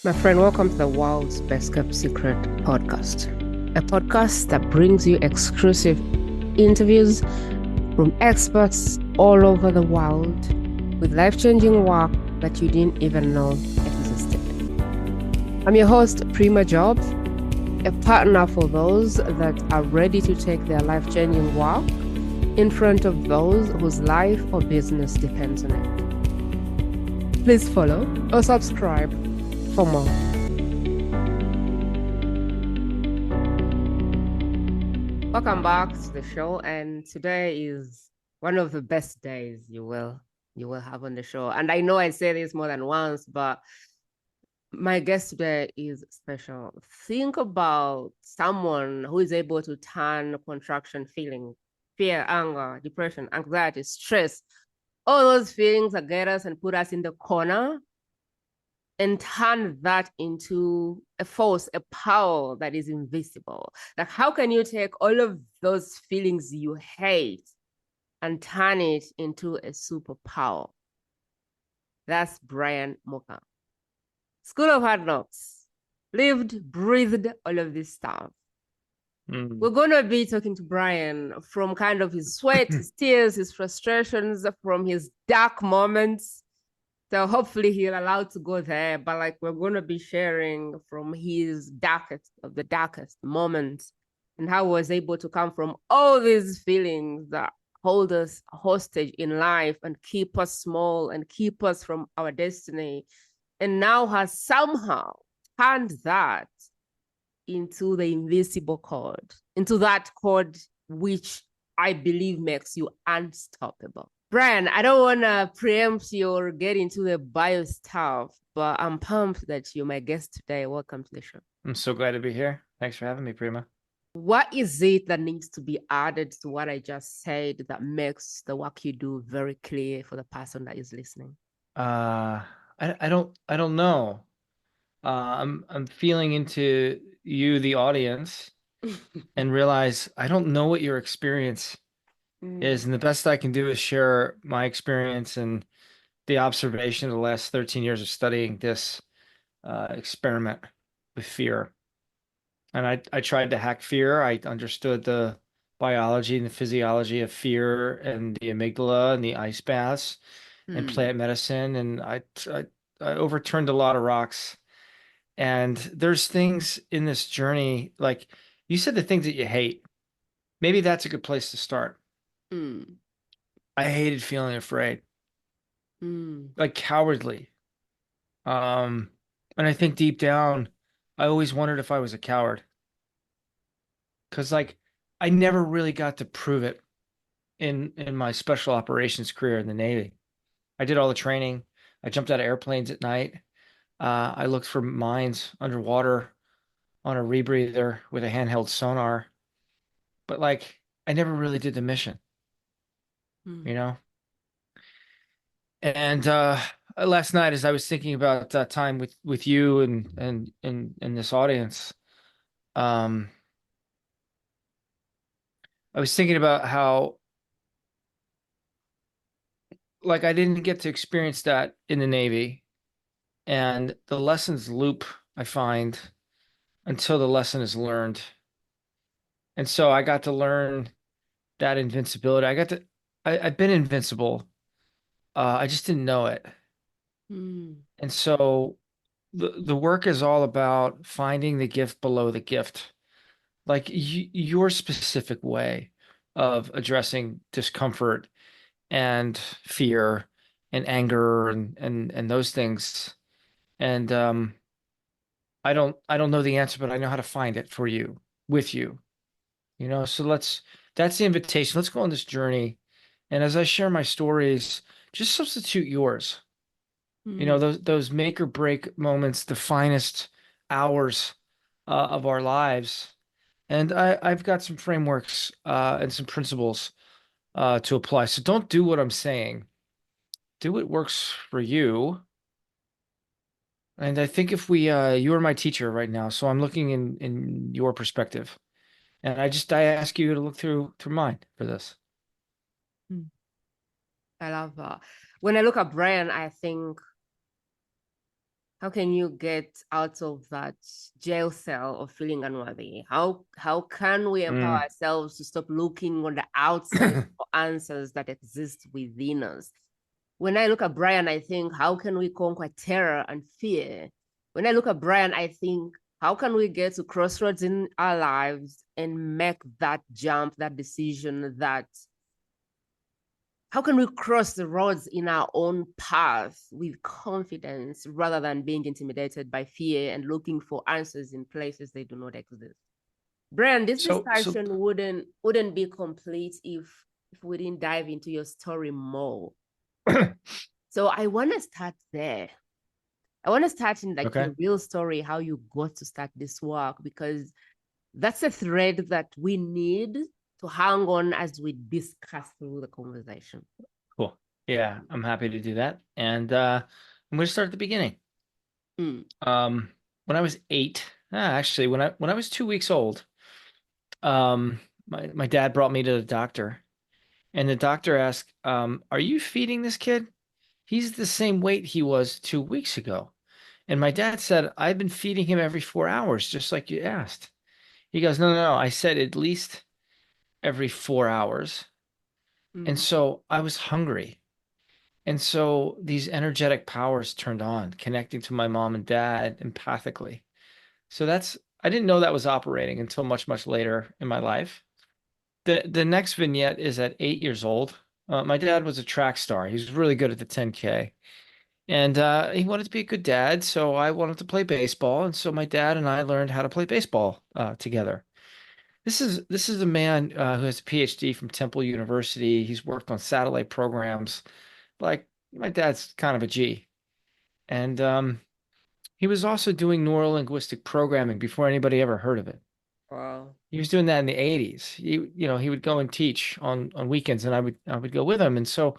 My friend, welcome to the world's best kept secret podcast, a podcast that brings you exclusive interviews from experts all over the world with life changing work that you didn't even know existed. I'm your host, Prima Jobs, a partner for those that are ready to take their life changing work in front of those whose life or business depends on it. Please follow or subscribe for more. Welcome back to the show, and today is one of the best days you will have on the show. And I know I say this more than once, but my guest today is special. Think about someone who is able to turn contraction feeling, fear, anger, depression, anxiety, stress, all those feelings that get us and put us in the corner and turn that into a force, a power that is invisible. Like, how can you take all of those feelings you hate and turn it into a superpower? That's Brian Muka. School of Hard Knocks. Lived, breathed all of this stuff. We're going to be talking to Brian from kind of his sweat, his tears, his frustrations, from his dark moments. So hopefully he'll allow to go there. But like we're going to be sharing from his darkest of the darkest moments and how he was able to come from all these feelings that hold us hostage in life and keep us small and keep us from our destiny. And now has somehow turned that into the invisible cord, into that cord which I believe makes you unstoppable. Brian, I don't want to preempt you or get into the bio stuff, but I'm pumped that you're my guest today. Welcome to the show. I'm so glad to be here. Thanks for having me, Prima. What is it that needs to be added to what I just said that makes the work you do very clear for the person that is listening? I don't know. I'm feeling into you, the audience, and realize I don't know what your experience is, and the best I can do is share my experience and the observation of the last 13 years of studying this experiment with fear. And I tried to hack fear. I understood the biology and the physiology of fear and the amygdala and the ice baths and plant medicine. And I overturned a lot of rocks. And there's things in this journey, like you said, the things that you hate. Maybe that's a good place to start. Mm. I hated feeling afraid, Mm. like cowardly. Um, and I think deep down, I always wondered if I was a coward because like I never really got to prove it in my special operations career in the Navy. I did all the training. I jumped out of airplanes at night. I looked for mines underwater on a rebreather with a handheld sonar, but like I never really did the mission, Mm. you know? And last night, as I was thinking about time with you and this audience, um, I was thinking about how like I didn't get to experience that in the Navy, and the lessons loop I find until the lesson is learned. And so I got to learn that invincibility. I've been invincible. I just didn't know it. Mm. And so the work is all about finding the gift below the gift, like your specific way of addressing discomfort and fear and anger and those things. And I don't know the answer, but I know how to find it for you, with you. So that's the invitation. Let's go on this journey. And as I share my stories, just substitute yours. Mm. Those make or break moments, the finest hours of our lives. And I've got some frameworks and some principles to apply. So don't do what I'm saying. Do what works for you. And I think if you are my teacher right now, so I'm looking in your perspective. And I ask you to look through mine for this. Mm. I love that. When I look at Brian, I think How can you get out of that jail cell of feeling unworthy? How can we empower Mm. ourselves to stop looking on the outside for answers that exist within us? When I look at Brian, I think, how can we conquer terror and fear? When I look at Brian, I think, how can we get to crossroads in our lives and make that jump, that decision, that how can we cross the roads in our own path with confidence rather than being intimidated by fear and looking for answers in places they do not exist? Brian, this So discussion wouldn't be complete if we didn't dive into your story more. So I want to start there. I want to start in like okay. your real story, how you got to start this work, because that's a thread that we need to hang on as we discuss through the conversation. Cool. Yeah, I'm happy to do that. And I'm going to start at the beginning. Mm, When I was 8, actually, when I was 2 weeks old, my dad brought me to the doctor, and the doctor asked, "Are you feeding this kid? He's the same weight he was 2 weeks ago." And my dad said, "I've been feeding him every 4 hours, just like you asked." He goes, "No, no, no. I said at least every 4 hours." And mm, so I was hungry. And so these energetic powers turned on, connecting to my mom and dad empathically. So I didn't know that was operating until much, much later in my life. The next vignette is at 8 years old. My dad was a track star. He was really good at the 10K. And he wanted to be a good dad, so I wanted to play baseball. And so my dad and I learned how to play baseball together. This is a man who has a PhD from Temple University. He's worked on satellite programs. Like my dad's kind of a G. And he was also doing neurolinguistic programming before anybody ever heard of it. wow. He was doing that in the 80s. He would go and teach on weekends, and I would go with him. And so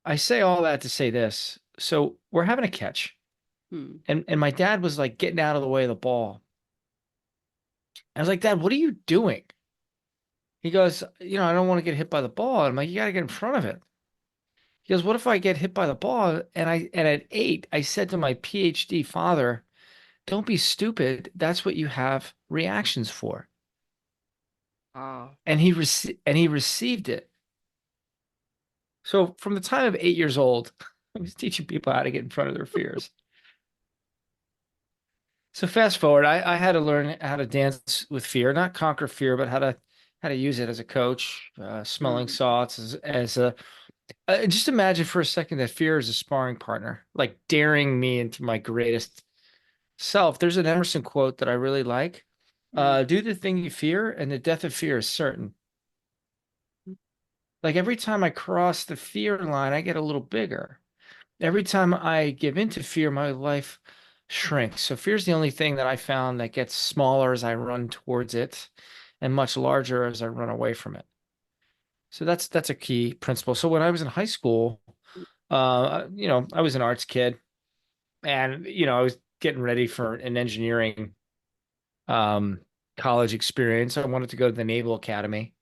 I say all that to say this. So we're having a catch, Mm, and my dad was like getting out of the way of the ball. I was like, "Dad, what are you doing?" He goes, "I don't want to get hit by the ball." I'm like, "You got to get in front of it." He goes, "What if I get hit by the ball?" And at 8, I said to my PhD father, "Don't be stupid. That's what you have reactions for." wow. And he received it. So from the time of 8 years old, I was teaching people how to get in front of their fears. So fast forward, I had to learn how to dance with fear, not conquer fear, but how to use it as a coach, smelling Mm, salts as a just imagine for a second that fear is a sparring partner, like daring me into my greatest self. There's an Emerson quote that I really like. mm, Do the thing you fear, and the death of fear is certain. Like every time I cross the fear line, I get a little bigger. Every time I give into fear, my life shrinks. So fear is the only thing that I found that gets smaller as I run towards it and much larger as I run away from it. So that's a key principle. So when I was in high school, I was an arts kid, and I was getting ready for an engineering um college experience. I wanted to go to the Naval Academy.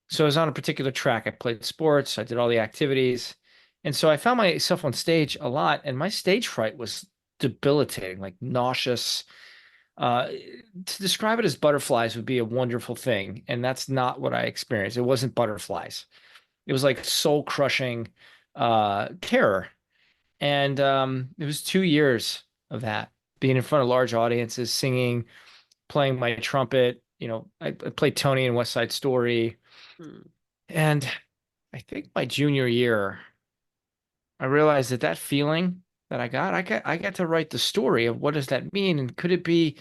So I was on a particular track. I played sports, I did all the activities. And so I found myself on stage a lot, and my stage fright was debilitating, like nauseous. Uh, to describe it as butterflies would be a wonderful thing. And that's not what I experienced. It wasn't butterflies. It was like soul crushing terror. And it was 2 years of that, being in front of large audiences, singing, playing my trumpet. I played Tony in West Side Story. mm, And I think my junior year, I realized that feeling that I got to write the story of what does that mean, and could it be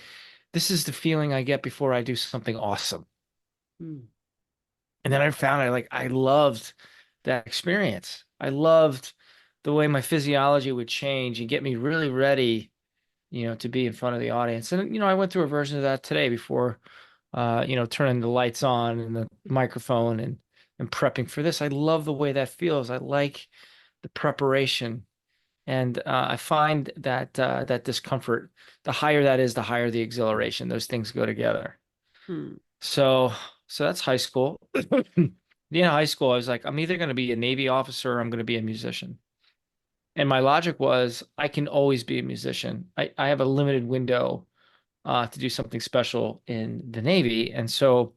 this is the feeling I get before I do something awesome. mm, And then I found I loved that experience. I loved the way my physiology would change and get me really ready, to be in front of the audience. And I went through a version of that today before turning the lights on and the microphone and prepping for this. I love the way that feels. I like the preparation. And I find that discomfort, the higher that is, the higher the exhilaration. Those things go together. mm, So, so that's high school. The end of high school, I was like, I'm either going to be a Navy officer or I'm going to be a musician. And my logic was I can always be a musician. I have a limited window to do something special in the Navy. And so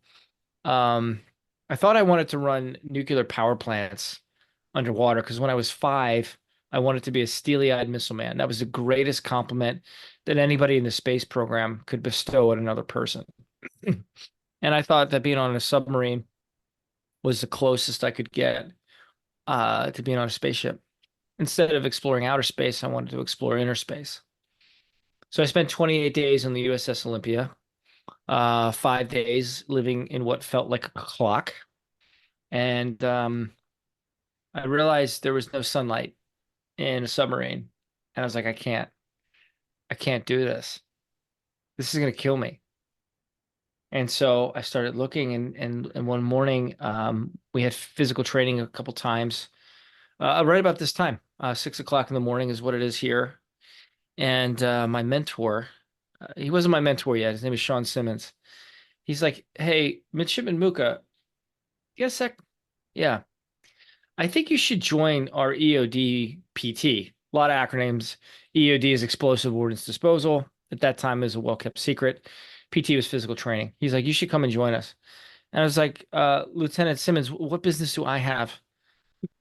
um, I thought I wanted to run nuclear power plants underwater because when I was 5, I wanted to be a steely-eyed missile man. That was the greatest compliment that anybody in the space program could bestow on another person. And I thought that being on a submarine was the closest I could get to being on a spaceship. Instead of exploring outer space, I wanted to explore inner space. So I spent 28 days on the USS Olympia, 5 days living in what felt like a clock. And I realized there was no sunlight in a submarine. And I was like, I can't do this. This is going to kill me. And so I started looking, and one morning, we had physical training a couple times, right about this time. 6 o'clock in the morning is what it is here. And my mentor, he wasn't my mentor yet. His name is Sean Simmons. He's like, "Hey, Midshipman Muka, you got a sec? Yeah, I think you should join our EOD PT. A lot of acronyms. EOD is Explosive Ordnance Disposal. At that time, it was a well-kept secret. PT was physical training. He's like, you should come and join us." And I was like, Lieutenant Simmons, what business do I have,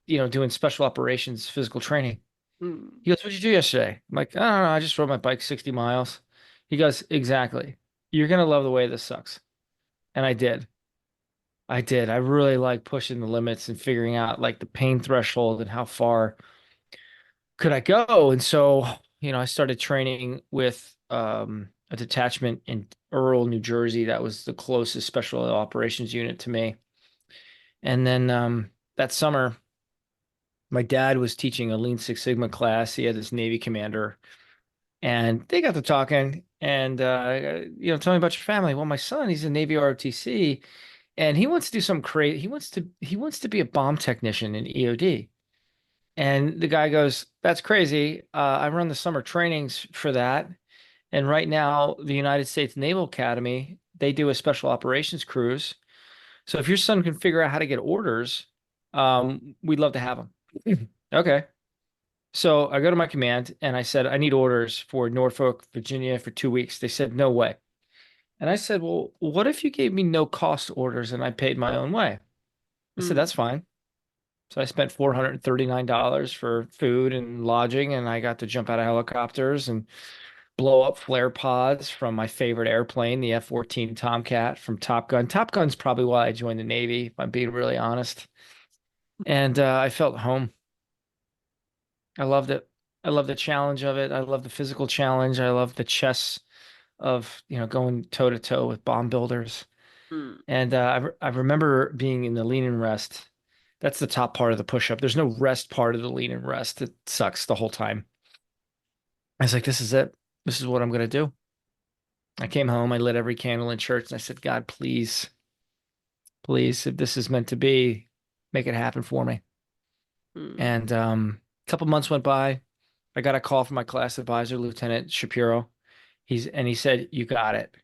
doing special operations physical training? Mm. He goes, "What'd you do yesterday?" I'm like, "I don't know. I just rode my bike 60 miles." He goes, "Exactly. You're gonna love the way this sucks." And I did. I did. I really like pushing the limits and figuring out like the pain threshold and how far could I go. And so, I started training with a detachment in Earl, New Jersey. That was the closest special operations unit to me. And then that summer, my dad was teaching a Lean Six Sigma class. He had this Navy commander, and they got to talking. And tell me about your family. Well, my son, he's a Navy ROTC, and he wants to do something crazy. He wants to be a bomb technician in EOD. And the guy goes, "That's crazy. I run the summer trainings for that. And right now, the United States Naval Academy, they do a special operations cruise. So if your son can figure out how to get orders, we'd love to have him." Okay. So I go to my command and I said, "I need orders for Norfolk, Virginia for 2 weeks." They said, "No way." And I said, "Well, what if you gave me no cost orders and I paid my own way?" I said, Mm. "That's fine." So I spent $439 for food and lodging, and I got to jump out of helicopters and blow up flare pods from my favorite airplane, the F-14 Tomcat from Top Gun. Top Gun's probably why I joined the Navy, if I'm being really honest. And I felt home. I loved it. I love the challenge of it. I love the physical challenge. I love the chess of, going toe to toe with bomb builders. Mm. And I remember being in the lean and rest. That's the top part of the push-up. There's no rest part of the lean and rest. It sucks the whole time. I was like, this is it. This is what I'm gonna do. I came home, I lit every candle in church, and I said, "God, please, please, if this is meant to be, make it happen for me." Mm. And a couple months went by. I got a call from my class advisor, Lieutenant Shapiro. He said, "You got it."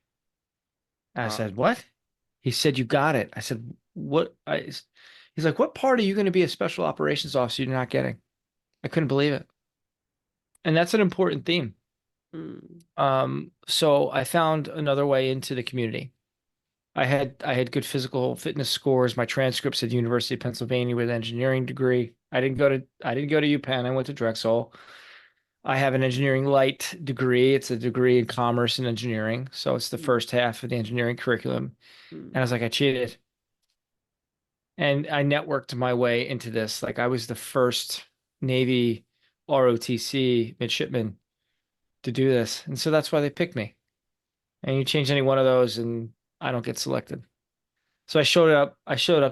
I Wow. said, "What?" He said, "You got it." I said, "What?" He's like, "What part are you going to be a special operations officer you're not getting?" I couldn't believe it. And that's an important theme. Mm. So I found another way into the community. I had good physical fitness scores. My transcripts at University of Pennsylvania with an engineering degree. I didn't go to UPenn. I went to Drexel. I have an engineering light degree. It's a degree in commerce and engineering. So it's the Mm. first half of the engineering curriculum. And I Mm. was like, I cheated. And I networked my way into this. Like I was the first Navy ROTC midshipman to do this. And so that's why they picked me. And you change any one of those and I don't get selected. So I showed up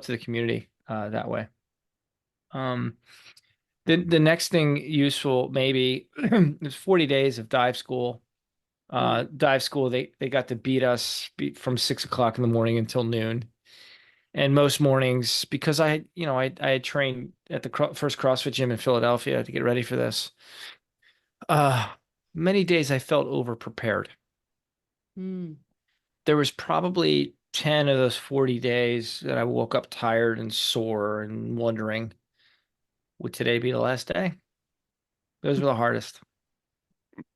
to the community that way. Um, the next thing useful maybe is 40 days of dive school. Mm. Dive school, they got to from 6 o'clock in the morning until noon. And most mornings, because I had trained at the first CrossFit gym in Philadelphia to get ready for this. Uh, Many days I felt over prepared. Mm. There was probably 10 of those 40 days that I woke up tired and sore and wondering, would today be the last day? Those were the hardest.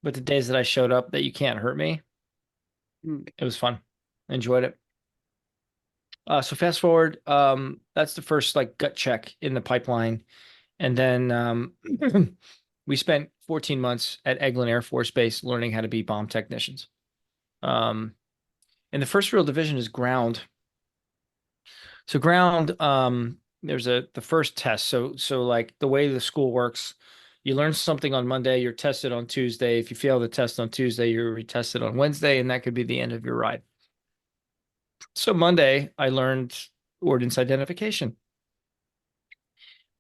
But the days that I showed up that you can't hurt me, Mm. it was fun. Enjoyed it. So fast forward, that's the first like gut check in the pipeline. And then we spent 14 months at Eglin Air Force Base learning how to be bomb technicians. Um, and the first real division is ground. So ground, there's the first test. So like the way the school works, you learn something on Monday, you're tested on Tuesday. If you fail the test on Tuesday, you're retested on Wednesday, and that could be the end of your ride. So Monday, I learned ordnance identification.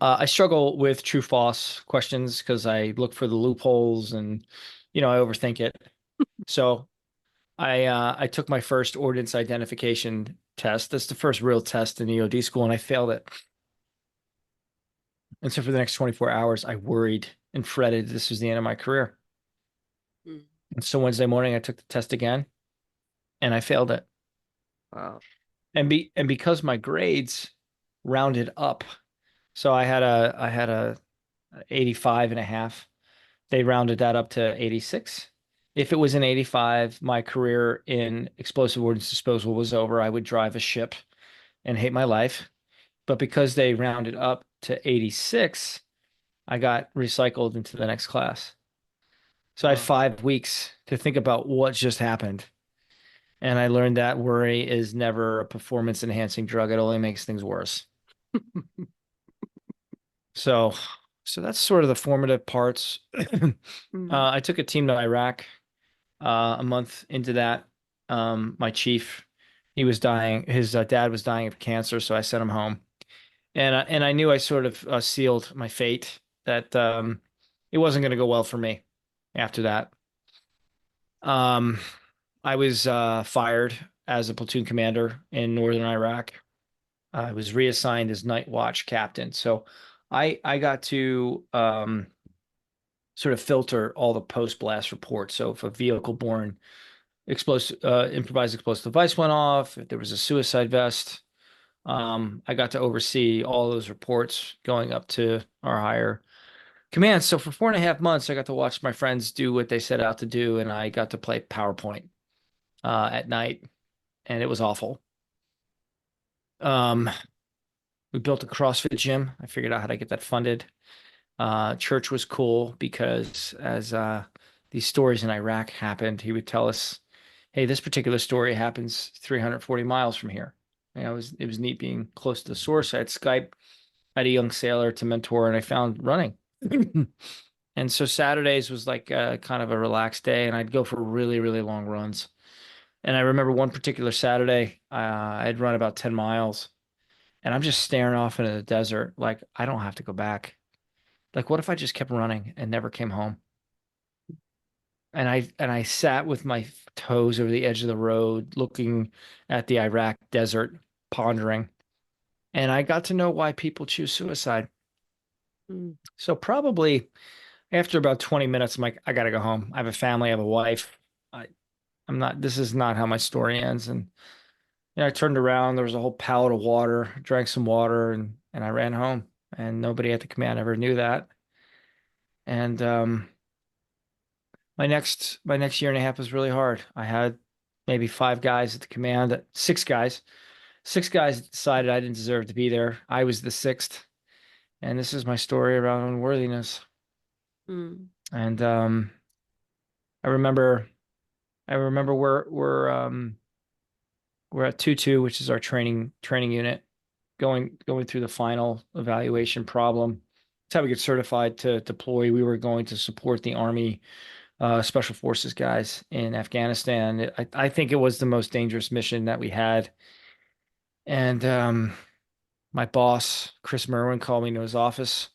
I struggle with true false questions because I look for the loopholes and I overthink it. So I took my first ordnance identification test. That's the first real test in EOD school, and I failed it. And so for the next 24 hours, I worried and fretted this was the end of my career. Mm. And so Wednesday morning, I took the test again, and I failed it. Wow. And because my grades rounded up, so I had a 85 and a half. They rounded that up to 86. If it was an 85, my career in explosive ordnance disposal was over. I would drive a ship and hate my life. But because they rounded up to 86, I got recycled into the next class. So I had Wow. 5 weeks to think about what just happened. And I learned that worry is never a performance enhancing drug. It only makes things worse. So, so that's sort of the formative parts. Mm. I took a team to Iraq a month into that. My chief, he was dying. His dad was dying of cancer, so I sent him home. And I knew I sort of sealed my fate that it wasn't going to go well for me after that. Um, I was fired as a platoon commander in northern Iraq. I was reassigned as night watch captain. So I got to sort of filter all the post blast reports. So if a vehicle borne explosive improvised explosive device went off, if there was a suicide vest, I got to oversee all those reports going up to our higher command. So for 4.5 months, I got to watch my friends do what they set out to do, and I got to play PowerPoint at night, and it was awful. Um, we built a CrossFit gym. I figured out how to get that funded. Church was cool because as these stories in Iraq happened, he would tell us, "Hey, this particular story happens 340 miles from here." It was neat being close to the source. I had Skype. I had a young sailor to mentor, and I found running. And so Saturdays was like kind of a relaxed day, and I'd go for really, really long runs. And I remember one particular Saturday, I'd run about 10 miles, and I'm just staring off into the desert, like I don't have to go back. Like, what if I just kept running and never came home? And I sat with my toes over the edge of the road, looking at the Iraq desert, pondering. And I got to know why people choose suicide. Mm. So probably after about 20 minutes, I'm like, I gotta go home. I have a family, I have a wife. I, I'm not, this is not how my story ends. And I turned around, there was a whole pallet of water, drank some water, and I ran home. And nobody at the command ever knew that. And my next year and a half was really hard. I had maybe 5 guys at the command, six guys. 6 guys decided I didn't deserve to be there. I was the sixth. And this is my story around unworthiness. Mm. And I remember I remember we're at 2-2, which is our training unit, going through the final evaluation problem. That's how we get certified to deploy. We were going to support the Army Special Forces guys in Afghanistan. I think it was the most dangerous mission that we had. And my boss, Chris Merwin, called me into his office,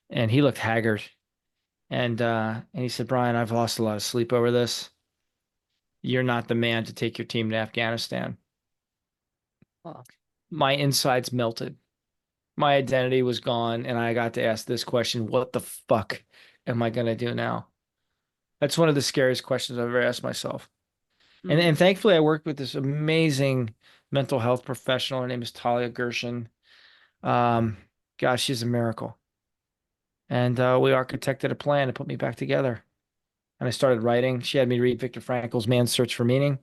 and he looked haggard. And he said, "Brian, I've lost a lot of sleep over this. You're not the man to take your team to Afghanistan." Wow. My insides melted. My identity was gone, and I got to ask this question: what the fuck am I gonna do now? That's one of the scariest questions I've ever asked myself. And Mm. thankfully I worked with this amazing mental health professional. Her name is Talia Gershon. Um, Gosh, she's a miracle. And we architected a plan to put me back together. And I started writing. She had me read Viktor Frankl's Man's Search for Meaning.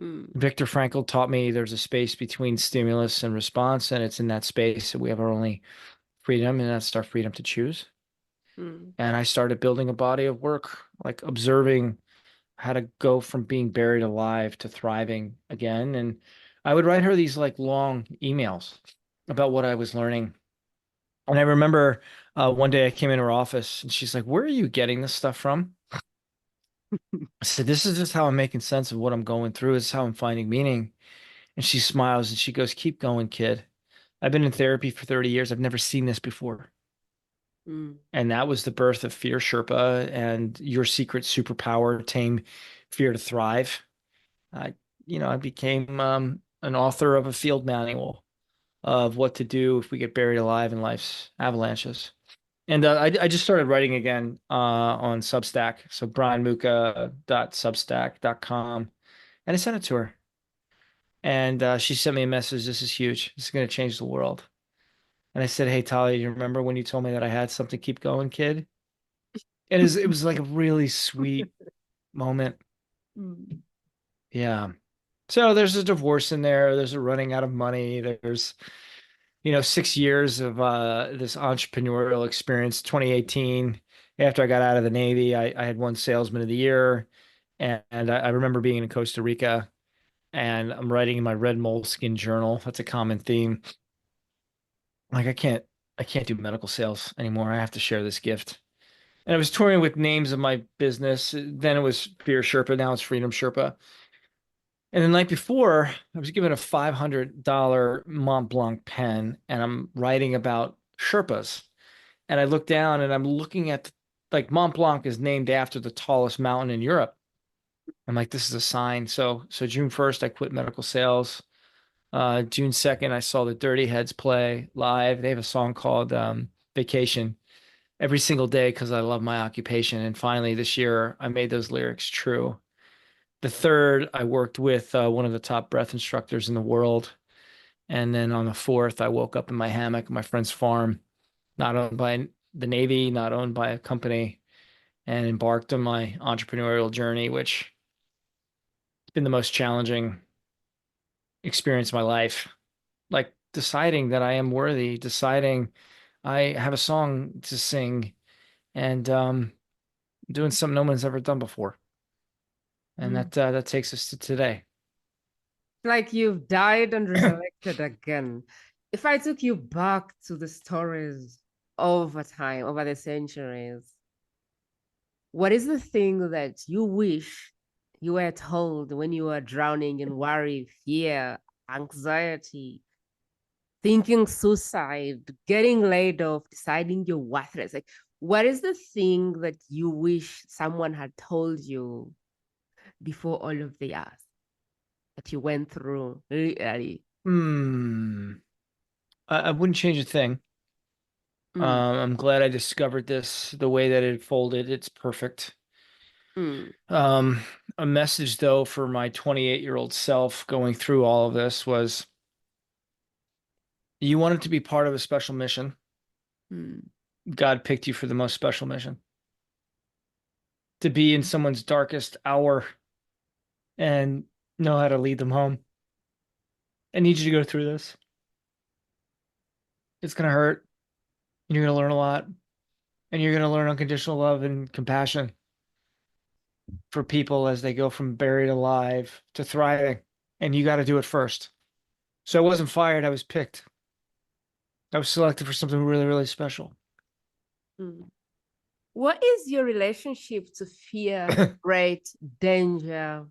Mm, Viktor Frankl taught me there's a space between stimulus and response, and it's in that space that we have our only freedom, and that's our freedom to choose. mm, And I started building a body of work, like observing how to go from being buried alive to thriving again. And I would write her these like long emails about what I was learning. And I remember one day I came in her office and she's like, "Where are you getting this stuff from?" I said, "This is just how I'm making sense of what I'm going through. This is how I'm finding meaning." And she smiles and she goes, "Keep going, kid. I've been in therapy for 30 years. I've never seen this before." mm, And that was the birth of Fear Sherpa and Your Secret Superpower, Tame Fear to Thrive. I, I became an author of a field manual of what to do if we get buried alive in life's avalanches. And I just started writing again on Substack. So brianmuka.substack.com. And I sent it to her. And she sent me a message. This is huge. This is going to change the world. And I said, "Hey, Talia, you remember when you told me that I had something? Keep going, kid." It was like a really sweet moment. mm, Yeah. So there's a divorce in there. There's a running out of money. There's 6 years of this entrepreneurial experience. 2018, after I got out of the Navy, I had won Salesman of the Year. And I remember being in Costa Rica and I'm writing in my red moleskin journal. That's a common theme. Like I can't do medical sales anymore. I have to share this gift. And I was touring with names of my business. Then it was Fear Sherpa. Now it's Freedom Sherpa. And the night before, I was given a $500 Mont Blanc pen, and I'm writing about Sherpas. And I look down and I'm looking at, like, Mont Blanc is named after the tallest mountain in Europe. I'm like, this is a sign. So June 1st, I quit medical sales. June 2nd, I saw the Dirty Heads play live. They have a song called Vacation every single day because I love my occupation. And finally, this year, I made those lyrics true. The third, I worked with one of the top breath instructors in the world. And then on the fourth, I woke up in my hammock, my friend's farm, not owned by the Navy, not owned by a company, and embarked on my entrepreneurial journey, which has been the most challenging experience of my life. Like deciding that I am worthy, deciding I have a song to sing, and doing something no one's ever done before. And mm. that takes us to today. Like you've died and resurrected again. If I took you back to the stories over time, over the centuries, what is the thing that you wish you were told when you were drowning in worry, fear, anxiety, thinking suicide, getting laid off, deciding you're worthless? Like, what is the thing that you wish someone had told you before all of the years that you went through? Really? Hmm. I wouldn't change a thing. Mm, I'm glad I discovered this the way that it folded. It's perfect. mm, Um, a message though for my 28-year-old self going through all of this was you wanted to be part of a special mission. mm, God picked you for the most special mission. To be in someone's darkest hour and know how to lead them home. I need you to go through this. It's gonna hurt. And you're gonna learn a lot. And you're gonna learn unconditional love and compassion for people as they go from buried alive to thriving. And you got to do it first. So I wasn't fired, I was picked. I was selected for something really, really special. mm. What is your relationship to fear, great danger,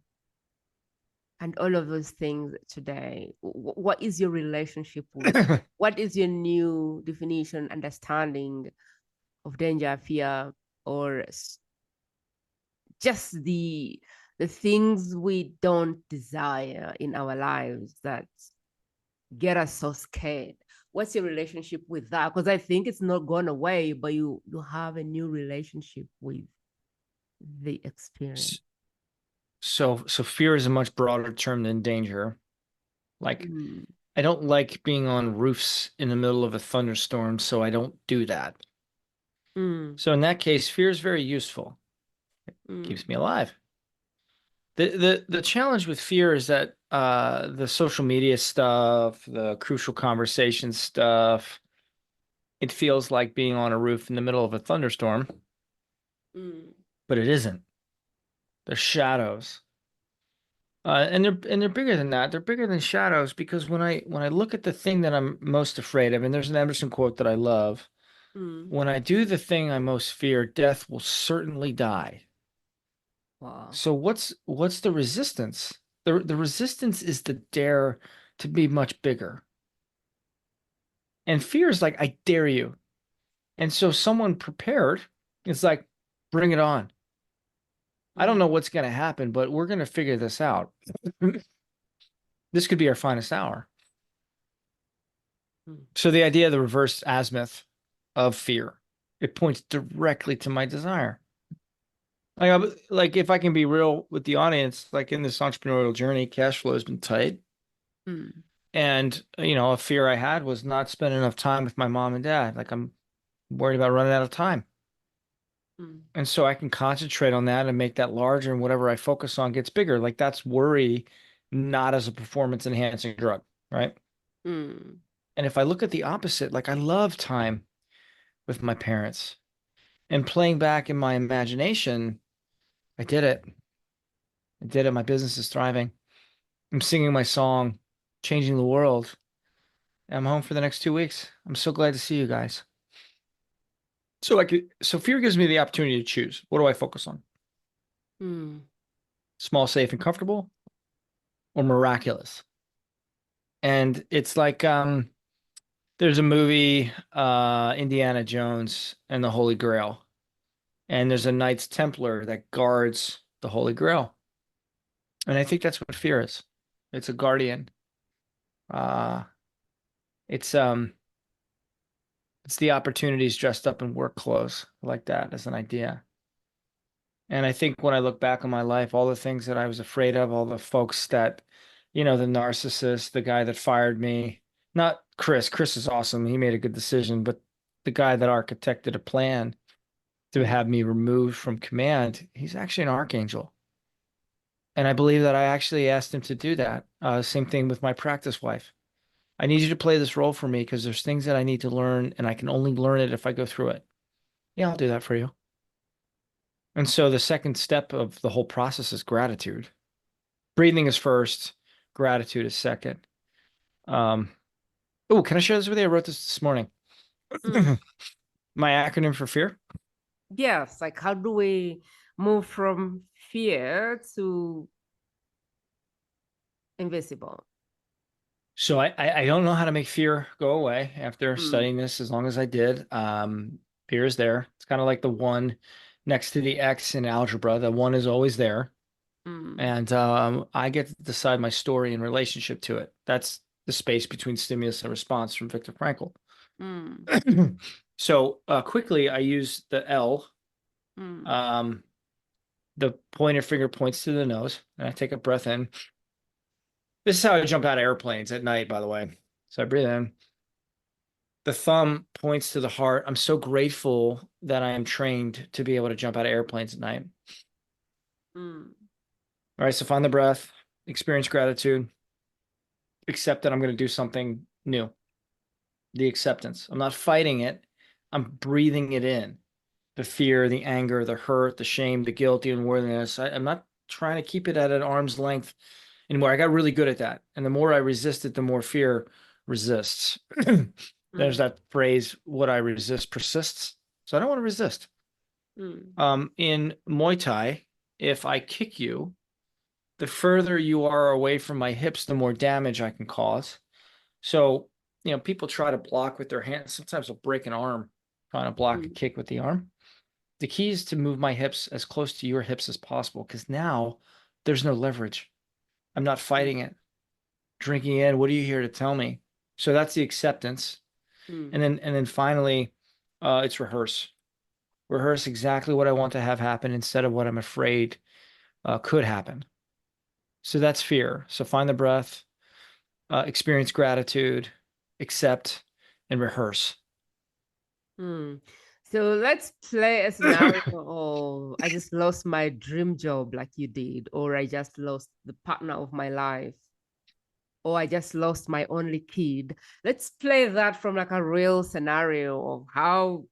and all of those things today? What is your relationship with? What is your new definition, understanding of danger, fear, or just the things we don't desire in our lives that get us so scared? What's your relationship with that? Because I think it's not gone away, but you have a new relationship with the experience. So fear is a much broader term than danger. Like Mm, I don't like being on roofs in the middle of a thunderstorm, so I don't do that. Mm. So in that case, fear is very useful. Mm. Keeps me alive. The challenge with fear is that the social media stuff, the crucial conversation stuff, it feels like being on a roof in the middle of a thunderstorm, Mm. but it isn't. They're shadows. And they're bigger than that. They're bigger than shadows because when I look at the thing that I'm most afraid of, and there's an Emerson quote that I love, Mm. when I do the thing I most fear, death will certainly die. Wow. So what's the resistance? The resistance is the dare to be much bigger. And fear is like, I dare you. And so someone prepared is like, bring it on. I don't know Mm. what's going to happen, but we're going to figure this out. This could be our finest hour. Mm. So the idea of the reverse azimuth of fear, it points directly to my desire. Like if I can be real with the audience, like in this entrepreneurial journey, cash flow has been tight. Mm. And, a fear I had was not spending enough time with my mom and dad. Like I'm worried about running out of time. Mm. And so I can concentrate on that and make that larger, and whatever I focus on gets bigger. Like that's worry, not as a performance enhancing drug, right? Mm. And if I look at the opposite, like I love time with my parents and playing back in my imagination, I did it. I did it. My business is thriving. I'm singing my song, changing the world. I'm home for the next 2 weeks. I'm so glad to see you guys. So fear gives me the opportunity to choose. What do I focus on? Mm. Small, safe, and comfortable, or miraculous? And it's like there's a movie, Indiana Jones and the Holy Grail, and there's a Knights Templar that guards the Holy Grail. And I think that's what fear is. It's a guardian. Uh it's it's the opportunities dressed up in work clothes. I like that as an idea. And I think when I look back on my life, all the things that I was afraid of, all the folks that, the narcissist, the guy that fired me, not Chris. Chris is awesome. He made a good decision, but the guy that architected a plan to Mm. have me removed from command, he's actually an archangel. And I believe that I actually asked him to do that. Same thing with my practice wife. I need you to play this role for me because there's things that I need to learn, and I can only learn it if I go through it. Yeah, I'll do that for you. And so the second step of the whole process is gratitude. Breathing is first, gratitude is second. Um, oh, can I share this with you? I wrote this morning. Mm. My acronym for fear. Yes, like how do we move from fear to invisible? So I don't know how to make fear go away after Mm. studying this as long as I did. Fear is there. It's kind of like the one next to the X in algebra. The one is always there. Mm. And I get to decide my story in relationship to it. That's the space between stimulus and response from Viktor Frankl. Mm. So quickly, I use the L. Mm. Um, the pointer finger points to the nose, and I take a breath in. This is how I jump out of airplanes at night, by the way. So I breathe in. The thumb points to the heart. I'm so grateful that I am trained to be able to jump out of airplanes at night. Mm. All right, so find the breath, experience gratitude, accept that I'm going to do something new. The acceptance. I'm not fighting it. I'm breathing it in. The fear, the anger, the hurt, the shame, the guilt, the unworthiness. I'm not trying to keep it at an arm's length anymore. I got really good at that. And the more I resist it, the more fear resists. There's Mm. that phrase, what I resist persists. So I don't want to resist. Mm. In Muay Thai, if I kick you, the further you are away from my hips, the more damage I can cause. So, people try to block with their hands. Sometimes they'll break an arm trying to block a Mm. kick with the arm. The key is to move my hips as close to your hips as possible because now there's no leverage. I'm not Mm. fighting it. Drinking in, what are you here to tell me? So that's the acceptance. And Mm. then finally, it's rehearse. Rehearse exactly what I want to have happen instead of what I'm afraid could happen. So that's fear. So find the breath, experience gratitude, accept, and rehearse. Mm. So let's play a scenario of I just lost my dream job like you did, or I just lost the partner of my life, or I just lost my only kid. Let's play that from like a real scenario of how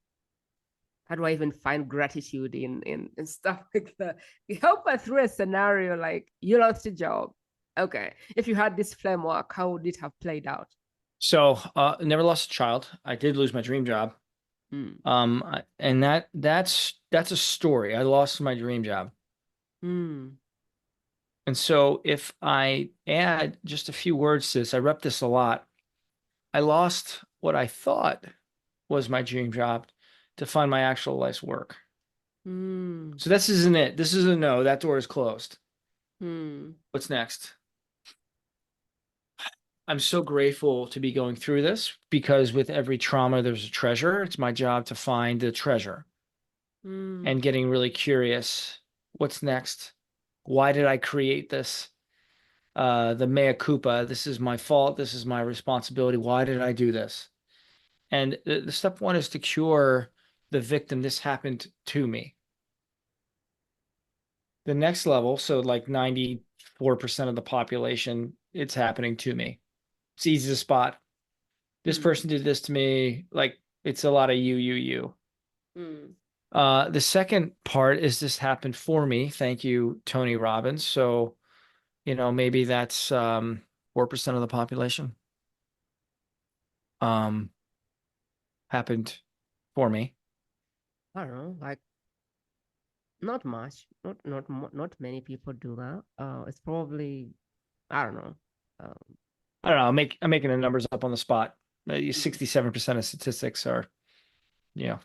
do I even find gratitude in stuff like that? Help us through a scenario like you lost a job. Okay. If you had this framework, how would it have played out? So, never lost a child. I did lose my dream job. Mm. And that's a story. I lost my dream job. Mm. And so if I add just a few words to this, I rep this a lot. I lost what I thought was my dream job to find my actual life's work. Mm. So this isn't it. This is a no. That door is closed. Mm. What's next? I'm so grateful to be going through this because with every trauma, there's a treasure. It's my job to find the treasure Mm. and getting really curious. What's next? Why did I create this? The mea culpa. This is my fault. This is my responsibility. Why did I do this? And the step one is to cure the victim. This happened to me. The next level, so like 94% of the population, it's happening to me. It's easy to spot. This Mm. person did this to me. Like it's a lot of you. Mm. The second part is this happened for me. Thank you, Tony Robbins. So, maybe that's 4% of the population. Um, happened for me. I don't know, like not much, not many people do that. It's probably I don't know. Um, I don't know. I'm making the numbers up on the spot. mm. 67% of statistics are,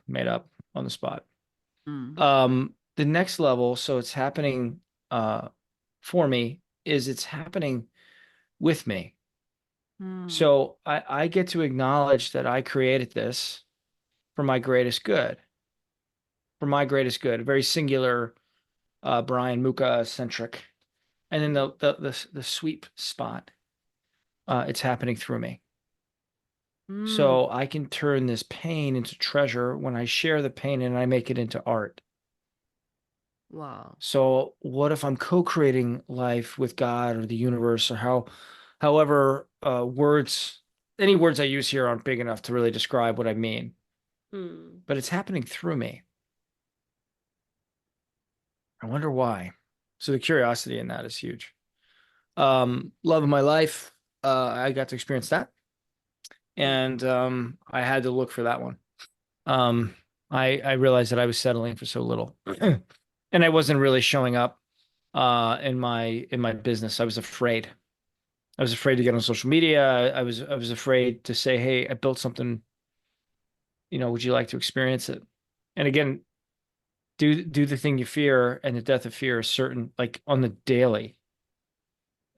made up on the spot. Mm. The next level, so it's happening for me, is it's happening with me. Mm. So I get to acknowledge that I created this for my greatest good, for my greatest good, very singular, Brian Muka centric. And then the sweep spot, it's happening through me. Mm. So I can turn this pain into treasure when I share the pain and I make it into art. Wow. So what if I'm co-creating life with God or the universe or however any words I use here aren't big enough to really describe what I mean, Mm. but it's happening through me. I wonder why. So the curiosity in that is huge. Love of my life, I got to experience that. Mm. And I had to look for that one. Um, I realized that I was settling for so little, and I wasn't really showing up in my business. I was afraid. I was afraid to get on social media. I was afraid to say, "Hey, I built something. Would you like to experience it?" And again, do the thing you fear, and the death of fear is certain, like on the daily.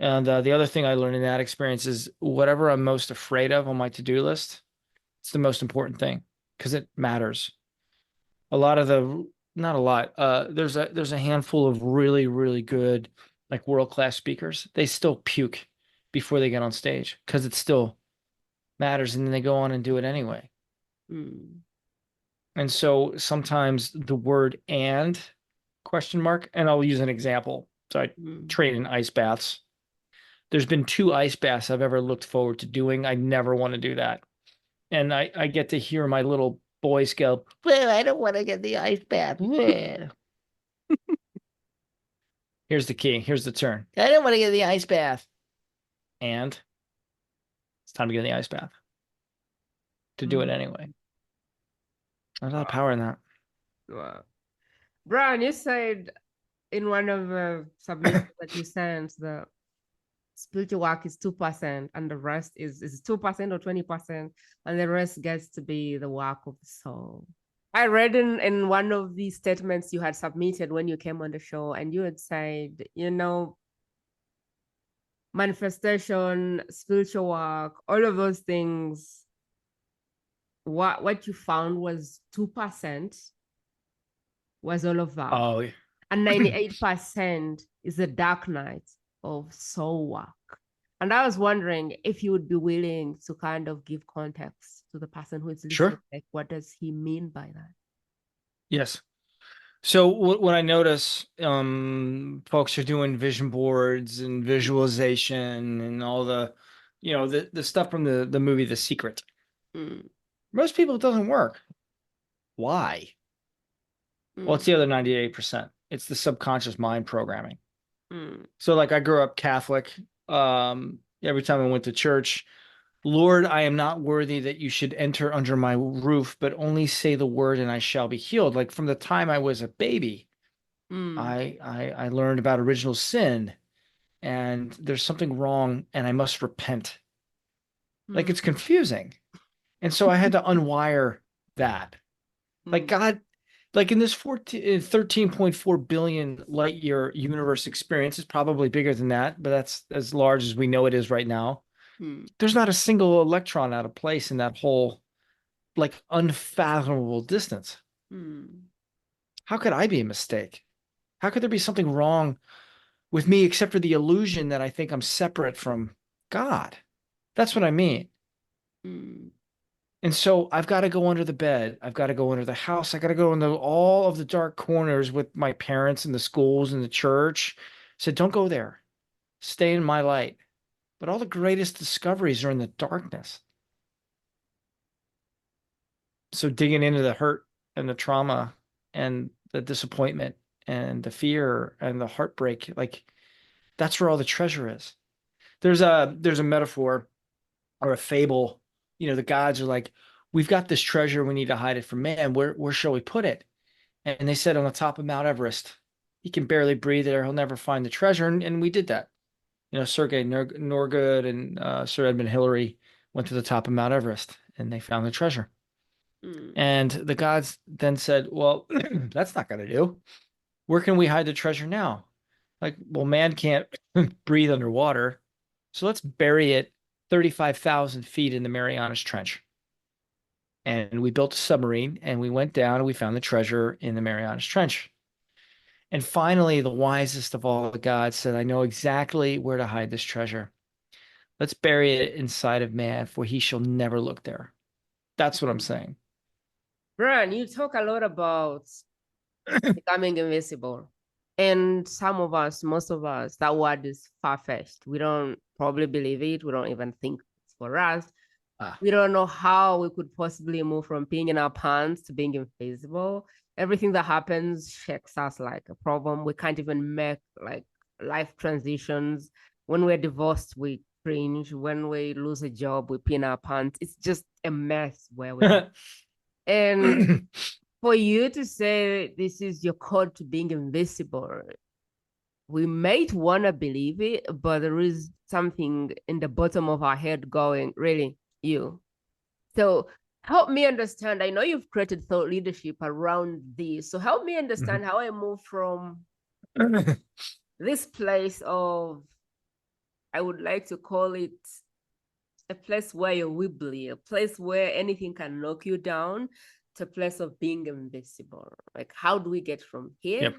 And the other thing I learned in that experience is whatever I'm most afraid of on my to-do list, it's the most important thing because it matters. A lot of the Not a lot. There's a handful of really, really good, like world-class speakers. They still puke before they get on stage because it still matters, and then they go on and do it anyway. Mm. And so sometimes the word and question mark, and I'll use an example. So I Mm. train in ice baths. There's been 2 ice baths I've ever looked forward to doing. I never want to do that. And I get to hear my little boys go, well, I don't want to get the ice bath. Well, here's the key. Here's the turn. I don't want to get the ice bath. And it's time to get in the ice bath to do it Mm. anyway. There's a lot of Wow. power in that. Wow. Brian, you said in one of the submissions that you sent, the spiritual work is 2%, and the rest is 2% or 20%, and the rest gets to be the work of the soul. I read in one of the statements you had submitted when you came on the show, and you had said, manifestation, spiritual work, all of those things, what you found was 2% was all of that. Oh, And 98% is the dark night of soul work. And I was wondering if you would be willing to kind of give context to the person who is listening. sure. Like, what does he mean by that? Yes. So what I notice, folks are doing vision boards and visualization and all the, the stuff from the movie The Secret. Mm, Most people it doesn't work. Why? Well, it's mm, the other 98%. It's the subconscious mind programming. mm, So like I grew up Catholic. Every time I went to church, Lord, I am not worthy that you should enter under my roof, but only say the word and I shall be healed. Like from the time I was a baby, mm, I learned about original sin and there's something wrong and I must repent. Like it's mm, confusing. And so I had to unwire that. Like mm, God, like in this 13.4 billion light year universe experience, is probably bigger than that, but that's as large as we know it is right now. mm, There's not a single electron out of place in that whole like unfathomable distance. mm, How could I be a mistake? How could there be something wrong with me except for the illusion that I think I'm separate from God? That's what I mean. mm, And so I've got to go under the bed. I've got to go under the house. I got to go into all of the dark corners with my parents and the schools and the church. Said, don't go there. Stay in my light. But all the greatest discoveries are in the darkness. So digging into the hurt and the trauma and the disappointment and the fear and the heartbreak, like that's where all the treasure is. There's a metaphor or a fable. The gods are like, we've got this treasure, we need to hide it from man. Where shall we put it? And they said on the top of Mount Everest. He can barely breathe there. He'll never find the treasure. And we did that. Sergei Norgood and Sir Edmund Hillary went to the top of Mount Everest and they found the treasure. mm, And the gods then said, well, that's not going to do. Where can we hide the treasure now? Like, well, man can't breathe underwater. So let's bury it 35,000 feet in the Marianas Trench. And we built a submarine and we went down and we found the treasure in the Marianas Trench. And finally, the wisest of all the gods said, I know exactly where to hide this treasure. Let's bury it inside of man, for he shall never look there. That's what I'm mm. saying. Brian, you talk a lot about becoming invisible. And some of us, most of us, that word is far-fetched. We don't probably believe it. We don't even think it's for us. Ah. We don't know how we could possibly move from being in our pants to being invisible. Everything that happens shakes us like a problem. We can't even make like life transitions. When we're divorced, we cringe. When we lose a job, we pee in our pants. It's just a mess where we are. And for you to say this is your code to being invisible, we might want to believe it, but there is something in the bottom of our head going, really, you. So help me understand. I know you've created thought leadership around this. So help me understand how I move from this place of, I would like to call it a place where you're wibbly, a place where anything can knock you down, to a place of being invisible. Like, how do we get from here Yep.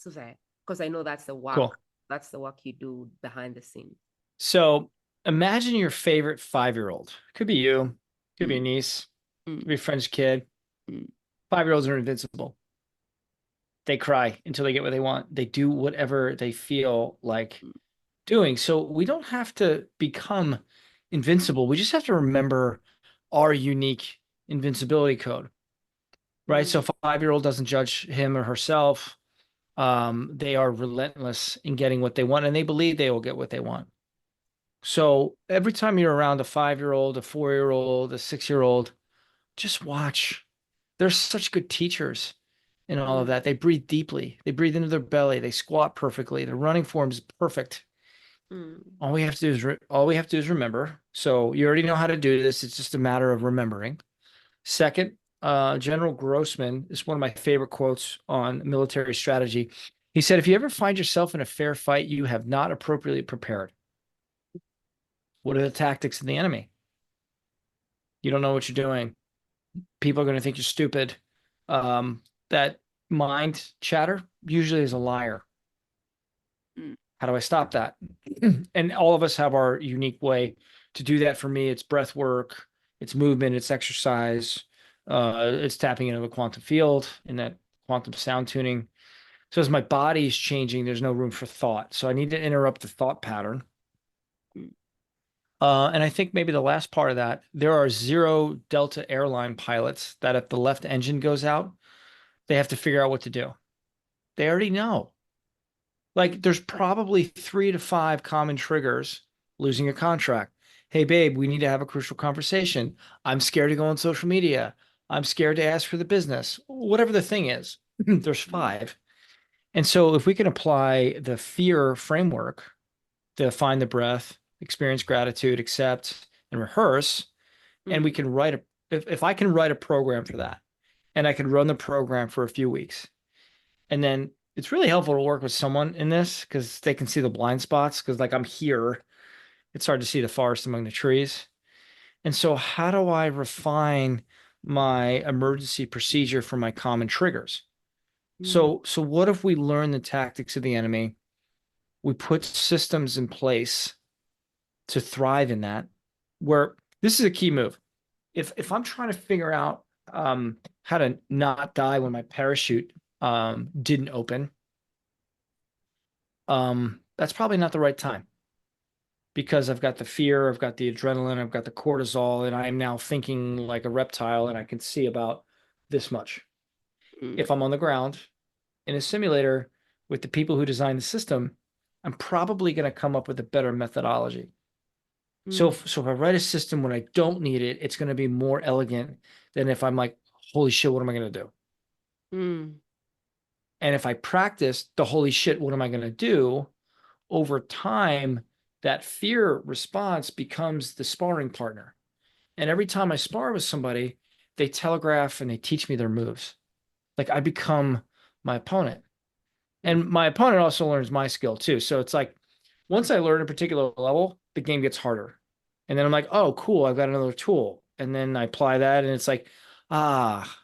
to there? Because I know that's the work. Cool. That's the work you do behind the scenes. So imagine your favorite 5-year-old. Could be you, could be a Mm, niece, could mm, be a friend's kid. mm, 5-year-olds are invincible. They cry until they get what they want. They do whatever they feel like mm, doing. So we don't have to become invincible. We just have to remember our unique invincibility code, right? So mm, 5-year-old doesn't judge him or herself. They are relentless in getting what they want, and they believe they will get what they want. So every time you're around a 5-year-old, a 4-year-old, a 6-year-old, just watch. They're such good teachers in all of mm, that. They breathe deeply. They breathe into their belly. They squat perfectly. Their running form is perfect. mm, All we have to do is remember. So you already know how to do this. It's just a matter of remembering. Second, General Grossman is one of my favorite quotes on military strategy. He said, if you ever find yourself in a fair fight, you have not appropriately prepared. What are the tactics of the enemy? You don't know what you're doing. People are going to think you're stupid. That mind chatter usually is a liar. mm, How do I stop that? And all of us have our unique way to do that. For me, it's breath work, it's movement, it's exercise, it's tapping into the quantum field in that quantum sound tuning. So as my body's changing, there's no room for thought. So I need to interrupt the thought pattern. Mm. And I think maybe the last part of that, there are zero Delta airline pilots that if the left engine goes out, they have to figure out what to do. They already know. Like there's probably 3 to 5 common triggers: losing a contract. Hey, babe, we need to have a crucial conversation. I'm scared to go on social media. I'm scared to ask for the business. Whatever the thing is, there's Mm. 5. And so if we can apply the fear framework to find the breath, experience gratitude, accept, and rehearse, and we Mm. can write if I can write a program for that, and I can run the program for a few weeks, and then it's really helpful to work with someone in this because they can see the blind spots. Because like I'm here, it's hard to see the forest among the trees. And so, how do I refine my emergency procedure for my common triggers? Mm. So what if we learn the tactics of the enemy? We put systems in place to thrive in that. Where this is a key move. If I'm trying to figure out how to not die when my parachute didn't open, that's probably not the right time because I've got the fear, I've got the adrenaline, I've got the cortisol, and I'm now thinking like a reptile and I can see about this much. Mm. If I'm on the ground in a simulator with the people who designed the system, I'm probably going to come up with a better methodology. So Mm. if I write a system when I don't need it, it's going to be more elegant than if I'm like, holy shit, what am I going to do? Mm. And if I practice the holy shit, what am I going to do? Over time, that fear response becomes the sparring partner. And every time I spar with somebody, they telegraph and they teach me their moves. Like I become my opponent. Mm. And my opponent also learns my skill too. So it's like once I learn a particular level, the game gets harder. And then I'm like, oh, cool, I've got another tool. And then I apply that and it's like, ah.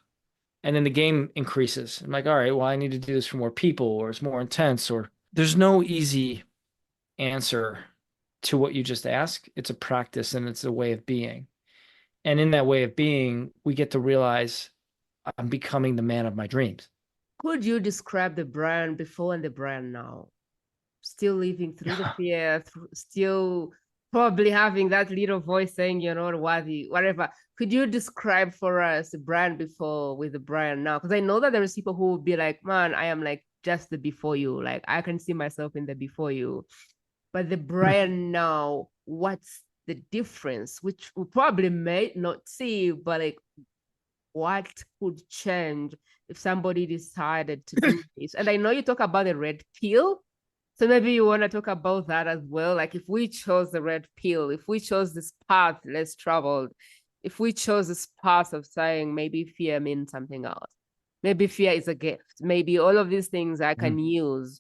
And then the game increases. I'm like, all right, well, I need to do this for more people, or it's more intense, or there's no easy answer to what you just asked. It's a practice and it's a way of being. And in that way of being, we get to realize I'm becoming the man of my dreams. Could you describe the brand before and the brand now? Still living through the fear, still probably having that little voice saying you're not worthy, whatever. Could you describe for us the brand before with the brand now? Because I know that there is people who will be like, man, I am like just the before you. Like I can see myself in the before you. But the brand now, what's the difference? Which we probably may not see, but like what could change if somebody decided to do this? And I know you talk about the red pill, so maybe you want to talk about that as well. Like if we chose the red pill, if we chose this path less traveled, if we chose this path of saying maybe fear means something else, maybe fear is a gift, maybe all of these things I can use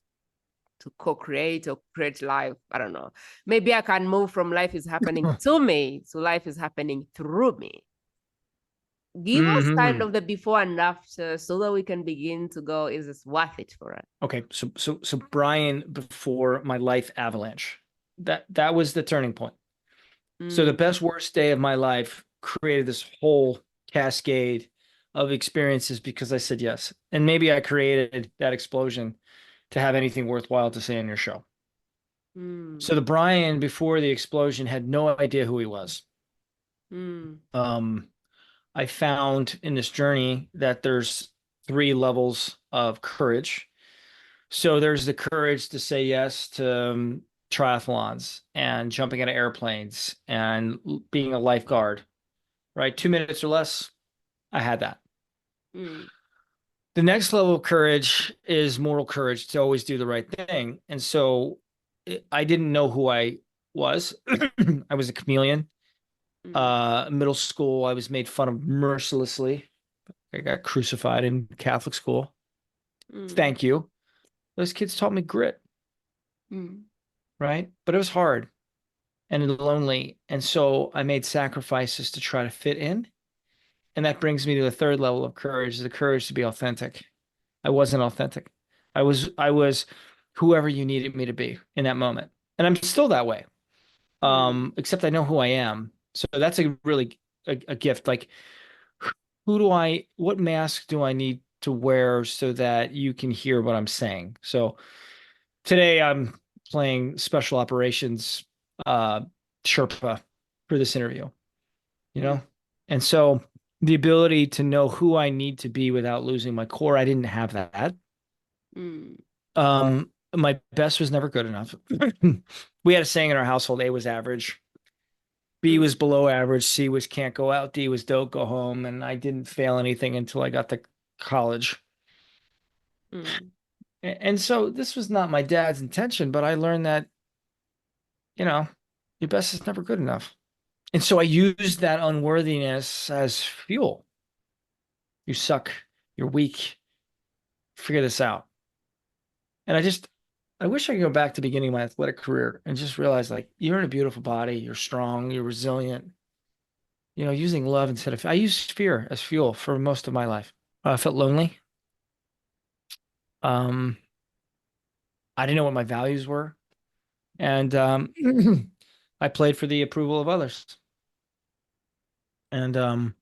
to co-create or create life. I don't know. Maybe I can move from life is happening to me to life is happening through me. Give us kind Mm-hmm. of the before and after so that we can begin to go, is this worth it for us? Okay, so Brian before my life avalanche. That was the turning point. So the Mm. best worst day of my life created this whole cascade of experiences because I said yes. And maybe I created that explosion to have anything worthwhile to say on your show. Mm. So the Brian before the explosion had no idea who he was. Mm. Um, I found in this journey that there's 3 levels of courage. So there's the courage to say yes to triathlons and jumping out of airplanes and being a lifeguard, right? 2 minutes or less, I had that. Mm. The next level of courage is moral courage to always do the right thing. And so I didn't know who I was. I was a chameleon. Mm. Middle school, I was made fun of mercilessly. I got crucified in Catholic school. Mm. Thank you. Those kids taught me grit, Mm. right? But it was hard and lonely. And so I made sacrifices to try to fit in. And that brings me to the third level of courage, the courage to be authentic. I wasn't authentic. I was whoever you needed me to be in that moment. And I'm still that way. Mm. Except I know who I am. So that's a really a gift. Like what mask do I need to wear so that you can hear what I'm saying. So today I'm playing special operations uh Sherpa for this interview, you Mm, know? And so the ability to know who I need to be without losing my core, I didn't have that. mm, My best was never good enough. We had a saying in our household, A was average, B mm, was below average, C was can't go out, D was don't go home, and I didn't fail anything until I got to college. mm. And so this was not my dad's intention, but I learned that, you know, your best is never good enough. And so I used that unworthiness as fuel. You suck, you're weak, figure this out. And I wish I could go back to the beginning of my athletic career and just realize like you're in a beautiful body, you're strong, you're resilient. Using love instead of I used fear as fuel for most of my life. I felt lonely. Um, I didn't know what my values were, and I played for the approval of others. And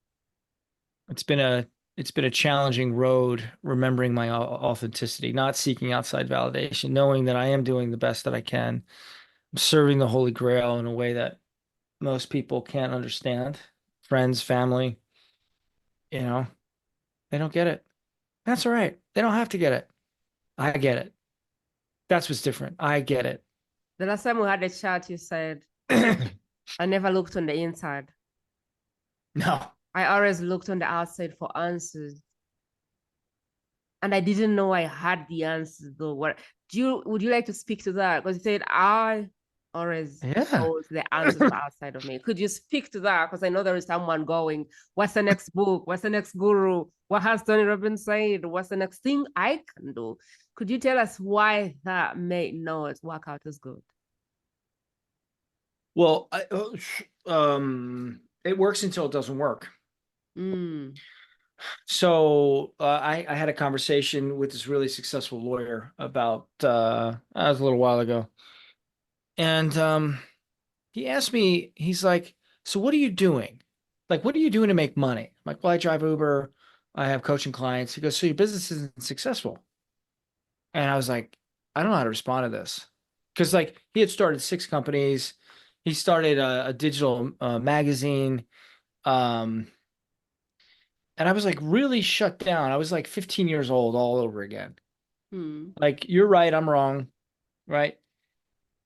it's been a it's been a challenging road remembering my authenticity, not seeking outside validation, knowing that I am doing the best that I can. I'm serving the Holy Grail in a way that most people can't understand. Friends, family, you know, they don't get it. That's all right. They don't have to get it. I get it. That's what's different. I get it. The last time we had a chat, you said, I never looked on the inside. No. I always looked on the outside for answers. And I didn't know I had the answers though. Would you like to speak to that? Because you said I always Yeah. hold the answers are outside of me. Could you speak to that? Because I know there is someone going, what's the next book? What's the next guru? What has Tony Robbins said? What's the next thing I can do? Could you tell us why that may not work out as good? Well, it works until it doesn't work. Mm, So I had a conversation with this really successful lawyer about that was a little while ago, and he asked me, he's like, "So what are you doing? Like, what are you doing to make money?" I'm like, "Well, I drive Uber, I have coaching clients." He goes, "So your business isn't successful?" And I was like, "I don't know how to respond to this," because like he had started 6 companies, he started a digital magazine. Um, And I was like really shut down. I was like 15 years old all over again. mm, Like, you're right, I'm wrong, right?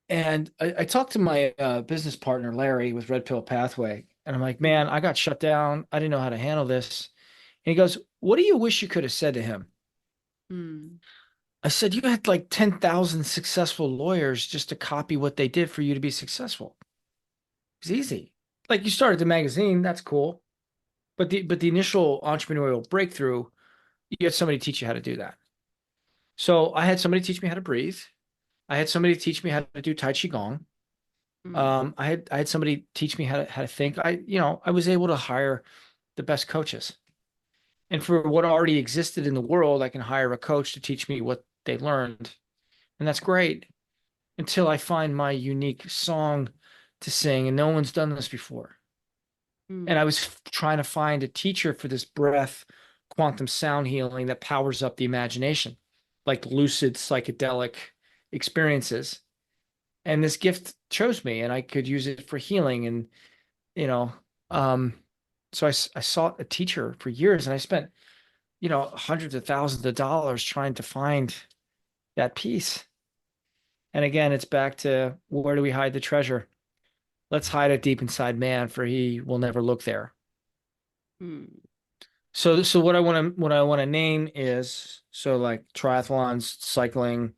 And I talked to my business partner, Larry, with Red Pill Pathway. And I'm like, man, mm, I got shut down. I didn't know how to handle this. And he goes, what do you wish you could have said to him? mm, I said, you had like 10,000 successful lawyers just to copy what they did for you to be successful. It's easy. Like, you started the magazine, that's cool. But the initial entrepreneurial breakthrough, you had somebody teach you how to do that. So I had somebody teach me how to breathe. I had somebody teach me how to do Tai Chi Gong. mm, I had somebody teach me how to think. I was able to hire the best coaches. And for what already existed in the world, I can hire a coach to teach me what they learned. And that's great until I find my unique song to sing. And no one's done this before. And I mm, was trying to find a teacher for this breath, quantum sound healing that powers up the imagination, like lucid psychedelic experiences. And this gift chose me, and I could use it for healing. And you know, um, so I sought a teacher for years, and I spent hundreds of thousands of dollars trying to find that piece. And again, it's back to, where do we hide the treasure? Let's hide it deep inside man, for he will never look there. mm, So what I want to name is, so like triathlons, cycling,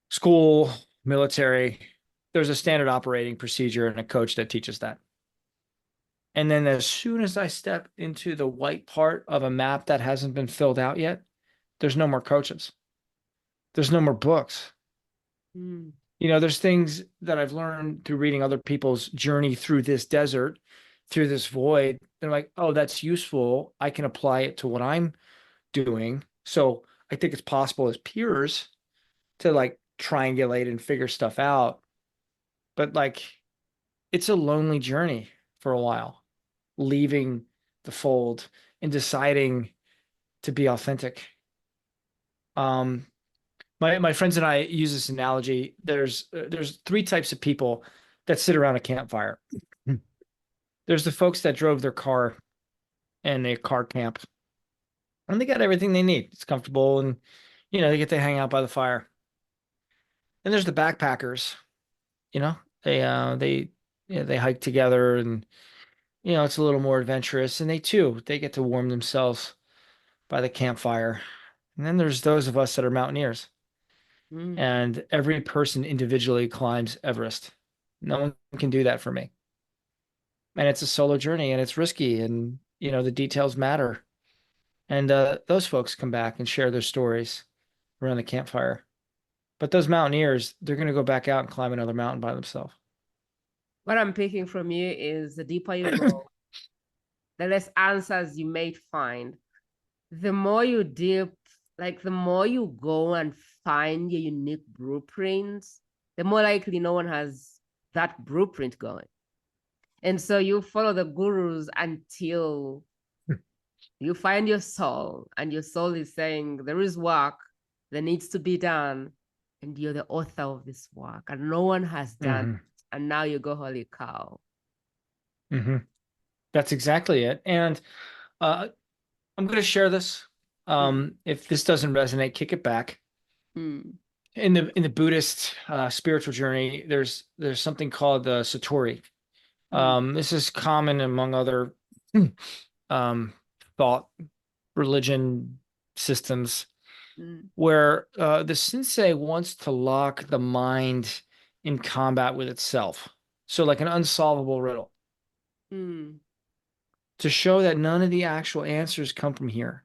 school, military. There's a standard operating procedure and a coach that teaches that. And then as soon as I step into the white part of a map that hasn't been filled out yet, there's no more coaches. There's no more books. mm, There's things that I've learned through reading other people's journey through this desert, through this void. They're like, oh, that's useful. I can apply it to what I'm doing. So I think it's possible as peers to like triangulate and figure stuff out. But like, it's a lonely journey for a while, leaving the fold and deciding to be authentic. Um, my friends and I use this analogy. There's three types of people that sit around a campfire. There's the folks that drove their car and they car camp, and they got everything they need. It's comfortable, and they get to hang out by the fire. Then there's the backpackers. You know, they they hike together, and it's a little more adventurous, and they get to warm themselves by the campfire. And then there's those of us that are mountaineers, Mm. and every person individually climbs Everest. No one can do that for me. And it's a solo journey, and it's risky, and the details matter. And those folks come back and share their stories around the campfire. But those mountaineers, they're going to go back out and climb another mountain by themselves. What I'm picking from you is the deeper you go, the less answers you may find. The more you dip, like the more you go and find your unique blueprints, the more likely no one has that blueprint going. And so you follow the gurus until you find your soul, and your soul is saying, there is work that needs to be done, and you're the author of this work, and no one has done it. Hmm. And now you go, holy cow. Hmm. That's exactly it. And uh, I'm going to share this. Mm, If this doesn't resonate, kick it back. mm, In the Buddhist spiritual journey, there's something called the Satori. mm, This is common among other um, thought religion systems mm, where the sensei wants to lock the mind in combat with itself. So like an unsolvable riddle mm, to show that none of the actual answers come from here.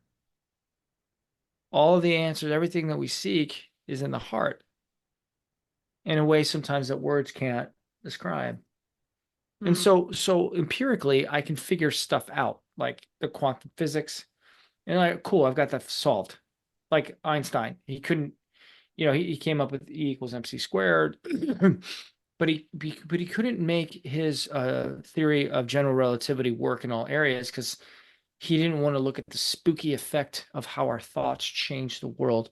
All of the answers, everything that we seek is in the heart in a way sometimes that words can't describe. And mm, so empirically, I can figure stuff out, like the quantum physics. And cool, I've got that solved. Like Einstein, he couldn't, he came up with E equals MC squared, but he couldn't make his theory of general relativity work in all areas because he didn't want to look at the spooky effect of how our thoughts change the world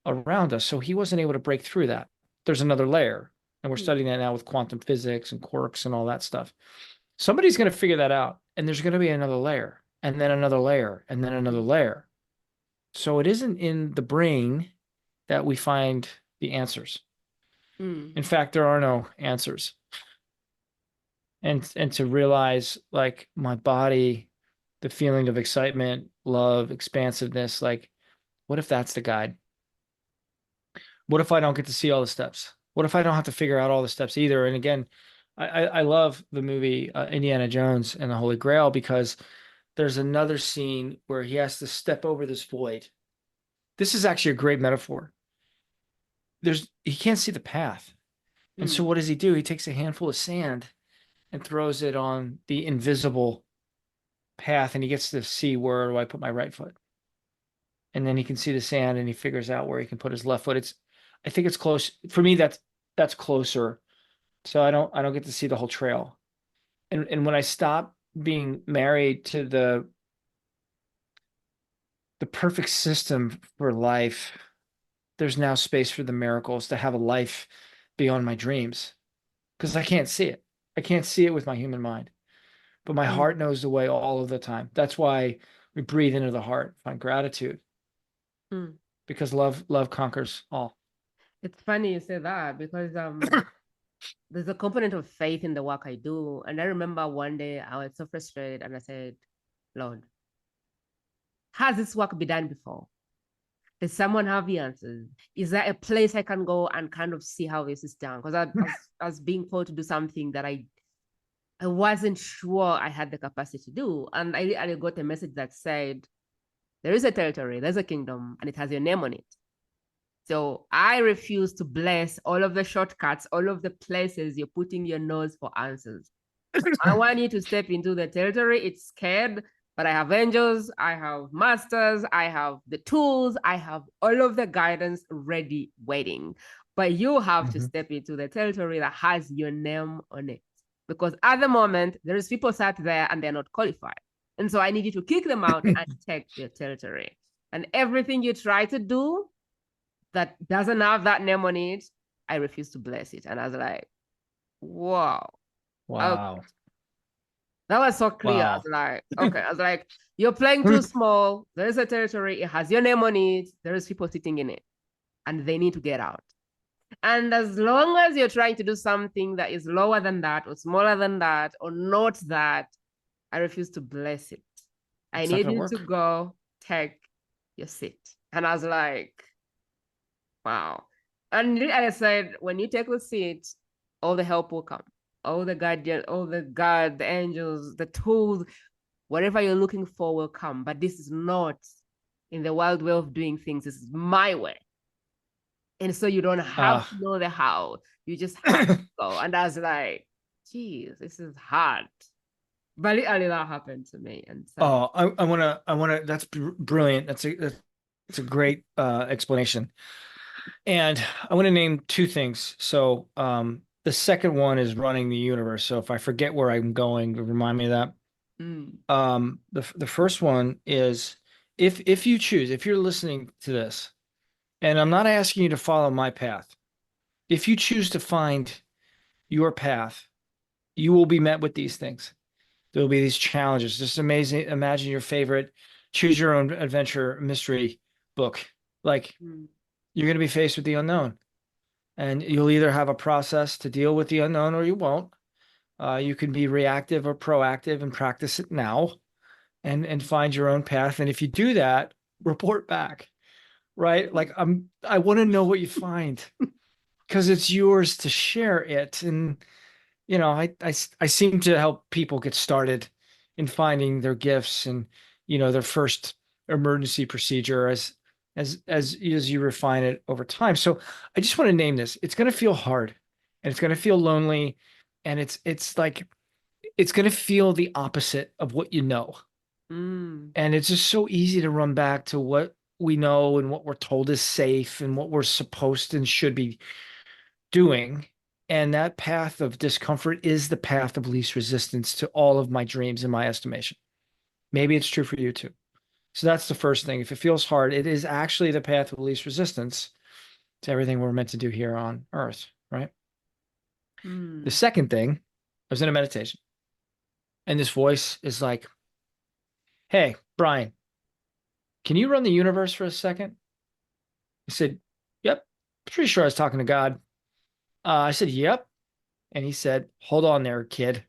around us. So he wasn't able to break through that. There's another layer, and we're mm, studying that now with quantum physics and quarks and all that stuff. Somebody's going to figure that out, and there's going to be another layer, and then another layer, and then another mm, layer. So it isn't in the brain that we find the answers. mm, In fact, there are no answers. And to realize like my body, the feeling of excitement, love, expansiveness, like what if that's the guide? What if I don't get to see all the steps? What if I don't have to figure out all the steps either? And again, I love the movie Indiana Jones and the Holy Grail because there's another scene where he has to step over this void. This is actually a great metaphor. He can't see the path. And so mm, what does he do? He takes a handful of sand and throws it on the invisible path, and he gets to see where do I put my right foot. And then he can see the sand and he figures out where he can put his left foot. I think it's close. For me, that's closer. So I don't get to see the whole trail. And when I stop being married to the perfect system for life, there's now space for the miracles to have a life beyond my dreams. Because I can't see it. I can't see it with my human mind. But my mm, heart knows the way all of the time. That's why we breathe into the heart, find gratitude, mm. because love conquers all. It's funny you say that because there's a component of faith in the work I do. And I remember one day I was so frustrated and I said, Lord, has this work been done before? Does someone have the answers? Is there a place I can go and kind of see how this is done? Because I was being called to do something that I wasn't sure I had the capacity to do. And I got a message that said, there is a territory, there's a kingdom, and it has your name on it. So I refuse to bless all of the shortcuts, all of the places you're putting your nose for answers. I want you to step into the territory. It's scared, but I have angels, I have masters, I have the tools, I have all of the guidance ready, waiting. But you have to Mhm. step into the territory that has your name on it. Because at the moment, there is people sat there and they're not qualified. And so I need you to kick them out and take their territory. And everything you try to do that doesn't have that name on it, I refuse to bless it. And I was like, wow. Okay. Wow. That was so clear. I was Wow. like, okay. I was like, you're playing too small. There is a territory. It has your name on it. There is people sitting in it, and they need to get out. And as long as you're trying to do something that is lower than that, or smaller than that, or not that, I refuse to bless it. I It's not need gonna you to work. go take your seat. And I was like, wow. And I said, when you take the seat, all the help will come. All the guardian, all the God, the angels, the tools, whatever you're looking for will come. But this is not in the wild way of doing things. This is my way. And so you don't have Uh, to know the how. You just have to go. And I was like, geez, this is hard. But literally that happened to me. And so, oh, I wanna, that's brilliant. That's a great explanation. And I want to name two things. So, the second one is running the universe. So if I forget where I'm going, remind me of that. mm, The first one is if you choose, if you're listening to this, and I'm not asking you to follow my path, if you choose to find your path, you will be met with these things. There will be these challenges. Just amazing. Imagine your favorite choose your own adventure mystery book. Like mm, you're going to be faced with the unknown, and you'll either have a process to deal with the unknown or you won't. You can be reactive or proactive and practice it now and find your own path. And if you do that, report back, right? Like I want to know what you find because it's yours to share it. And I seem to help people get started in finding their gifts and their first emergency procedure as you refine it over time. So I just want to name this. It's going to feel hard and it's going to feel lonely and it's like it's going to feel the opposite of what you know. mm, And it's just so easy to run back to what we know and what we're told is safe and what we're supposed and should be doing. And that path of discomfort is the path of least resistance to all of my dreams, in my estimation. Maybe it's true for you too. So that's the first thing. If it feels hard, it is actually the path of least resistance to everything we're meant to do here on earth, right? The mm. second thing, I was in a meditation, and this voice is like, hey, Brian, can you run the universe for a second? I said, yep. Pretty sure I was talking to God. I said, yep. And he said, hold on there, kid.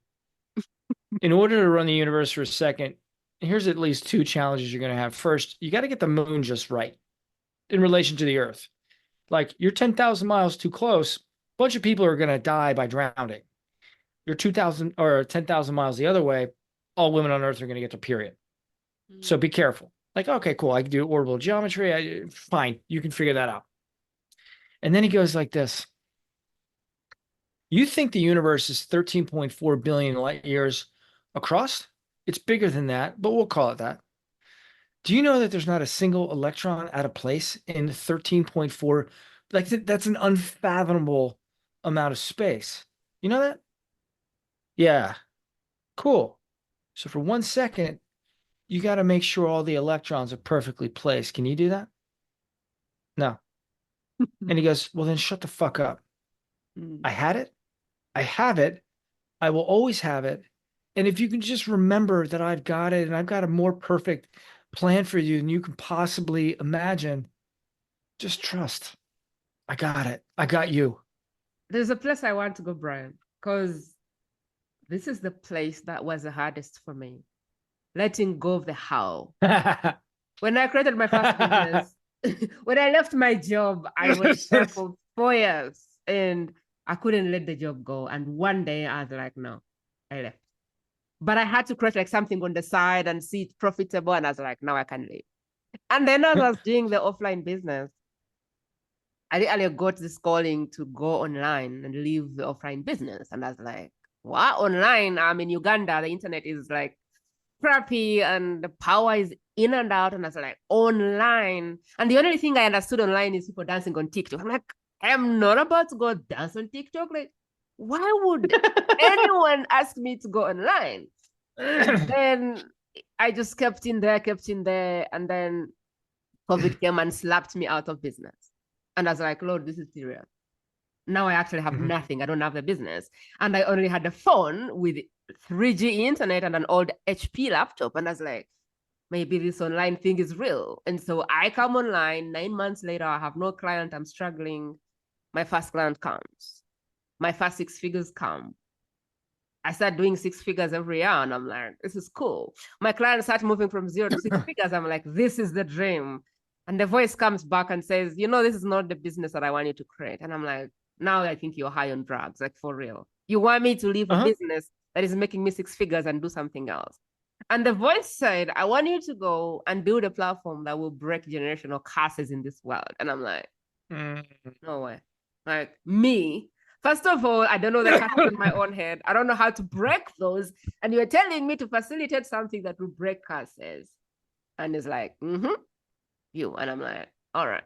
In order to run the universe for a second, here's at least two challenges you're going to have. First, you got to get the moon just right in relation to the earth. Like you're 10,000 miles too close, a bunch of people are going to die by drowning. You're 2,000 or 10,000 miles the other way, all women on earth are going to get their period. So Mm. be careful. Like, okay, cool. I can do orbital geometry. Fine. You can figure that out. And then he goes like this. You think the universe is 13.4 billion light years across? It's bigger than that, but we'll call it that. Do you know that there's not a single electron out of place in 13.4? Like that's an unfathomable amount of space. You know that? Yeah, cool. So for 1 second, you got to make sure all the electrons are perfectly placed. Can you do that? No. And he goes, well, then shut the fuck up. I Mm. had it. I have it. I will always have it. And if you can just remember that I've got it and I've got a more perfect plan for you than you can possibly imagine, just trust. I got it. I got you. There's a place I want to go, Brian, because this is the place that was the hardest for me. Letting go of the how. When I created my first business, when I left my job, I was there for 4 years and I couldn't let the job go. And one day I was like, no, I left. But I had to create like something on the side and see it profitable. And I was like, now I can leave. And then as I was doing the offline business, I literally got this calling to go online and leave the offline business. And I was like, what? Online? I'm in Uganda. The internet is like crappy and the power is in and out. And I was like, online. And the only thing I understood online is people dancing on TikTok. I'm like, I'm not about to go dance on TikTok. Like, why would anyone ask me to go online? And then I just kept in there. And then COVID came and slapped me out of business. And I was like, Lord, this is serious. Now I actually have Mhm. nothing. I don't have the business. And I only had a phone with 3G internet and an old HP laptop. And I was like, maybe this online thing is real. And so I come online. 9 months later, I have no client. I'm struggling. My first client comes. My first 6 figures come. I start doing 6 figures every year, and I'm like, this is cool. My clients start moving from 0 to 6 figures. I'm like, this is the dream. And the voice comes back and says, this is not the business that I want you to create. And I'm like, now I think you're high on drugs, like for real. You want me to leave a Uh-huh. business that is making me 6 figures and do something else. And the voice said, I want you to go and build a platform that will break generational curses in this world. And I'm like, Mm. no way. Like me, first of all, I don't know the curses in my own head. I don't know how to break those. And you're telling me to facilitate something that will break curses. And it's like, you. And I'm like, all right.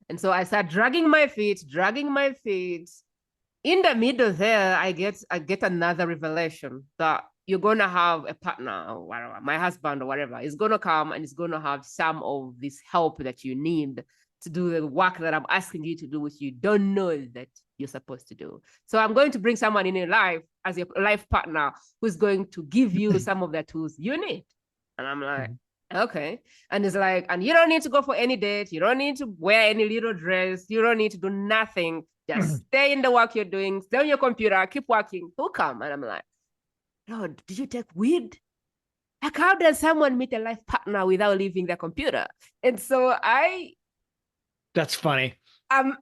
And so I start dragging my feet. In the middle there, I get another revelation that you're gonna have a partner or whatever, my husband or whatever, is gonna come and is gonna have some of this help that you need to do the work that I'm asking you to do, which you don't know that you're supposed to do. So I'm going to bring someone in your life as your life partner who's going to give you some of the tools you need. And I'm like, okay. And it's like, and you don't need to go for any date. You don't need to wear any little dress. You don't need to do nothing. Just stay in the work you're doing, stay on your computer, keep working. Who come? And I'm like, Lord, did you take weed? Like, how does someone meet a life partner without leaving their computer? And so That's funny. I'm,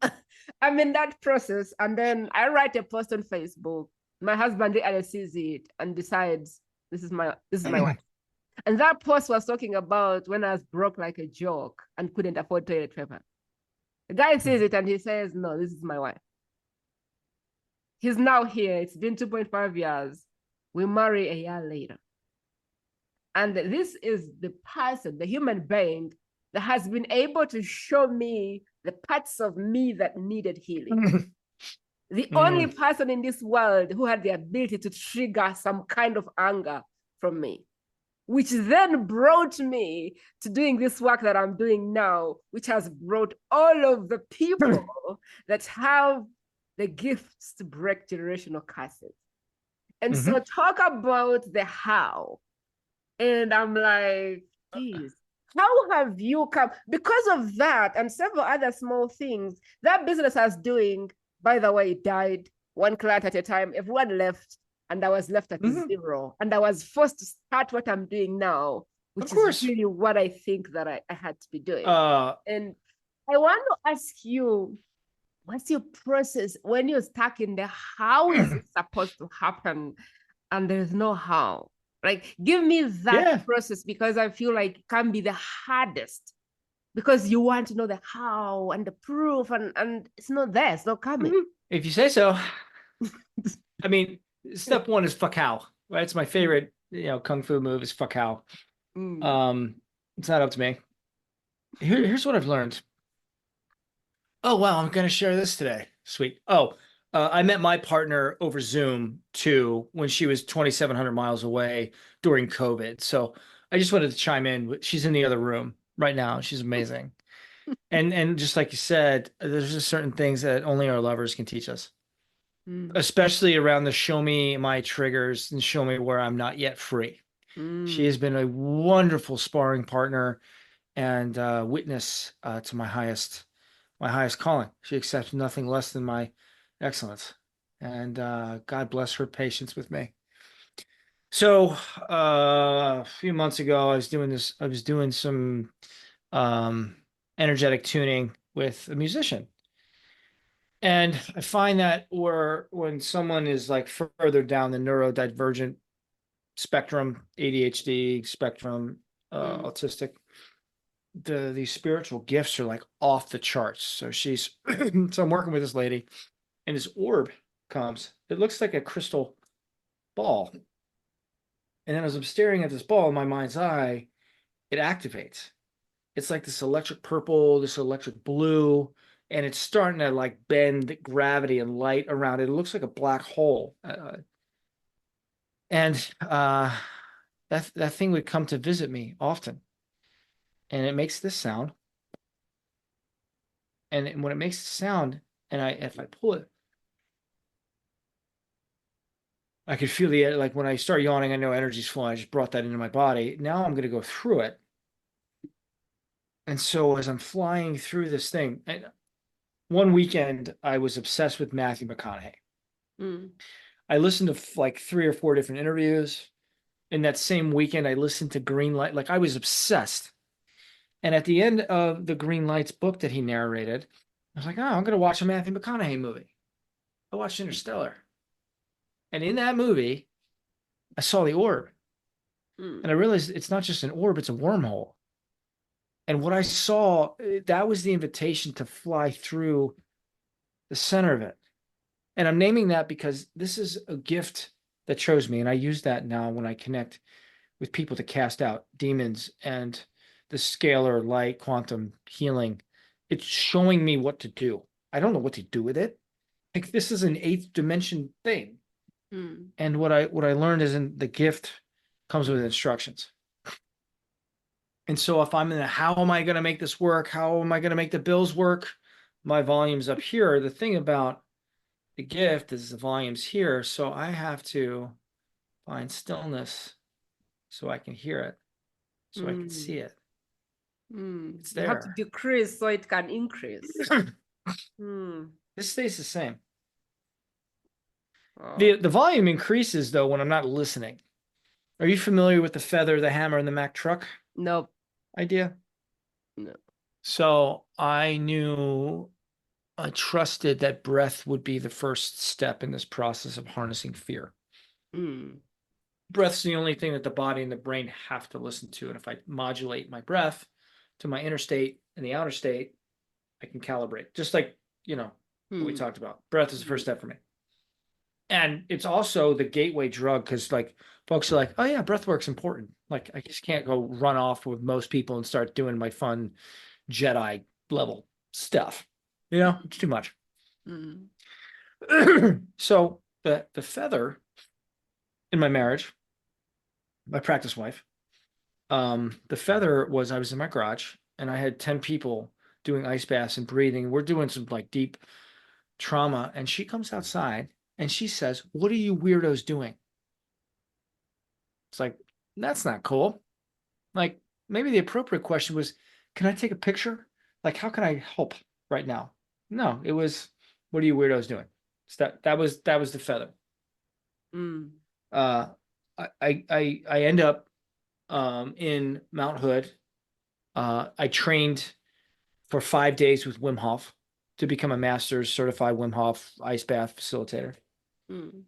I'm in that process. And then I write a post on Facebook. My husband sees it and decides this is my wife. And that post was talking about when I was broke like a joke and couldn't afford toilet paper. The guy sees it and he says, no, this is my wife. He's now here. It's been 2.5 years. We marry a year later. And this is the person, the human being that has been able to show me the parts of me that needed healing. The only person in this world who had the ability to trigger some kind of anger from me, which then brought me to doing this work that I'm doing now, which has brought all of the people that have the gifts to break generational curses. And so talk about the how. And I'm like, geez, how have you come? Because of that and several other small things, that business I was doing, by the way, it died one client at a time. Everyone left, and I was left at zero. And I was forced to start what I'm doing now, Of which is course. really what I think that I had to be doing. Uh, And I want to ask you, what's your process when you're stuck in the how is it supposed to happen and there's no how? Like, give me that yeah. process because I feel like it can be the hardest because you want to know the how and the proof, and it's not there, it's not coming. If you say so. I mean, step one is fuck how, right? It's my favorite, kung fu move is fuck how. Mm, Um, it's not up to me. Here's what I've learned. Oh, wow, I'm gonna share this today. Sweet. Oh, I met my partner over Zoom too when she was 2,700 miles away during COVID. So I just wanted to chime in. She's in the other room right now. She's amazing. And just like you said, there's just certain things that only our lovers can teach us, mm, especially around the show me my triggers and show me where I'm not yet free. She mm, has been a wonderful sparring partner and witness to my highest calling. She accepts nothing less than my excellence. And God bless her patience with me. So a few months ago, I was doing some um, energetic tuning with a musician. And I find that when someone is like further down the neurodivergent spectrum, ADHD spectrum, mm, autistic, these spiritual gifts are like off the charts. So she's so I'm working with this lady, and this orb comes. It looks like a crystal ball. And then as I'm staring at this ball in my mind's eye, it activates. It's like this electric purple, this electric blue, and it's starting to like bend gravity and light around it. It looks like a black hole. And that thing would come to visit me often. And it makes this sound. And when it makes a sound, and if I pull it, I could feel the like when I start yawning, I know energy's flowing. I just brought that into my body. Now I'm going to go through it. And so as I'm flying through this thing, and one weekend I was obsessed with Matthew McConaughey. Mm. I listened to like 3 or 4 different interviews. In that same weekend, I listened to Green Light. Like I was obsessed. And at the end of the Green Lights book that he narrated, I was like, oh, I'm going to watch a Matthew McConaughey movie. I watched Interstellar. And in that movie, I saw the orb. Mm. And I realized it's not just an orb, it's a wormhole. And what I saw, that was the invitation to fly through the center of it. And I'm naming that because this is a gift that chose me. And I use that now when I connect with people to cast out demons and the scalar light quantum healing. It's showing me what to do. I don't know what to do with it. Like this is an eighth dimension thing. Mm. And what I learned is in the gift comes with instructions. And so if I'm in a, how am I going to make this work? How am I going to make the bills work? My volume's up here. The thing about the gift is the volume's here. So I have to find stillness so I can hear it, so I can see Mm. it. Mm. It's You have to there. decrease so it can increase. Mm. This stays the same. Oh. The volume increases though when I'm not listening. Are you familiar with the feather, the hammer, and the Mack truck Nope. idea? No. So I trusted that breath would be the first step in this process of harnessing fear. Mm. Breath's the only thing that the body and the brain have to listen to. And if I modulate my breath to my inner state and the outer state, I can calibrate. Just like, what we Mm. talked about. Breath is the first step for me. And it's also the gateway drug because like folks are like, oh yeah, breath work's important. Like I just can't go run off with most people and start doing my fun Jedi level stuff. It's too much. Mm. So the feather in my marriage, my practice wife, the feather was I was in my garage and I had 10 people doing ice baths and breathing. We're doing some like deep trauma. And she comes outside and she says, what are you weirdos doing? It's like, that's not cool. Like, maybe the appropriate question was, can I take a picture? Like, how can I help right now? No, it was, what are you weirdos doing? So that was the feather. Mm. Uh, I end up in Mount Hood. I trained for 5 days with Wim Hof to become a master's certified Wim Hof ice bath facilitator. Mm.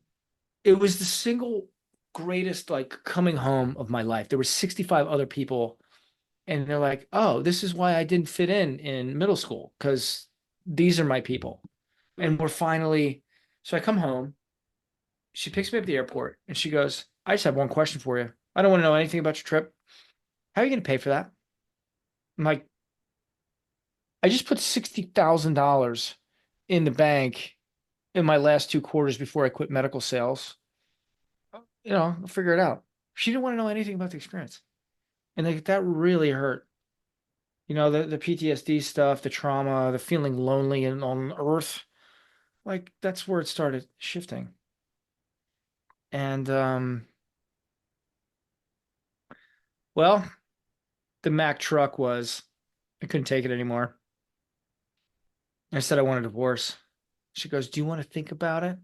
It was the single greatest like coming home of my life. There were 65 other people, and they're like, "Oh, this is why I didn't fit in middle school because these are my people." Mm. And we're finally. So I come home. She picks me up at the airport, and she goes, "I just have one question for you. I don't want to know anything about your trip. How are you going to pay for that?" I'm like, "I just put $60,000 in the bank in my last 2 quarters before I quit medical sales. I'll figure it out." She didn't want to know anything about the experience. And like that really hurt. The PTSD stuff, the trauma, the feeling lonely and on earth. Like that's where it started shifting. And well, the Mack truck was I couldn't take it anymore. I said I want a divorce. She goes, "Do you want to think about it?"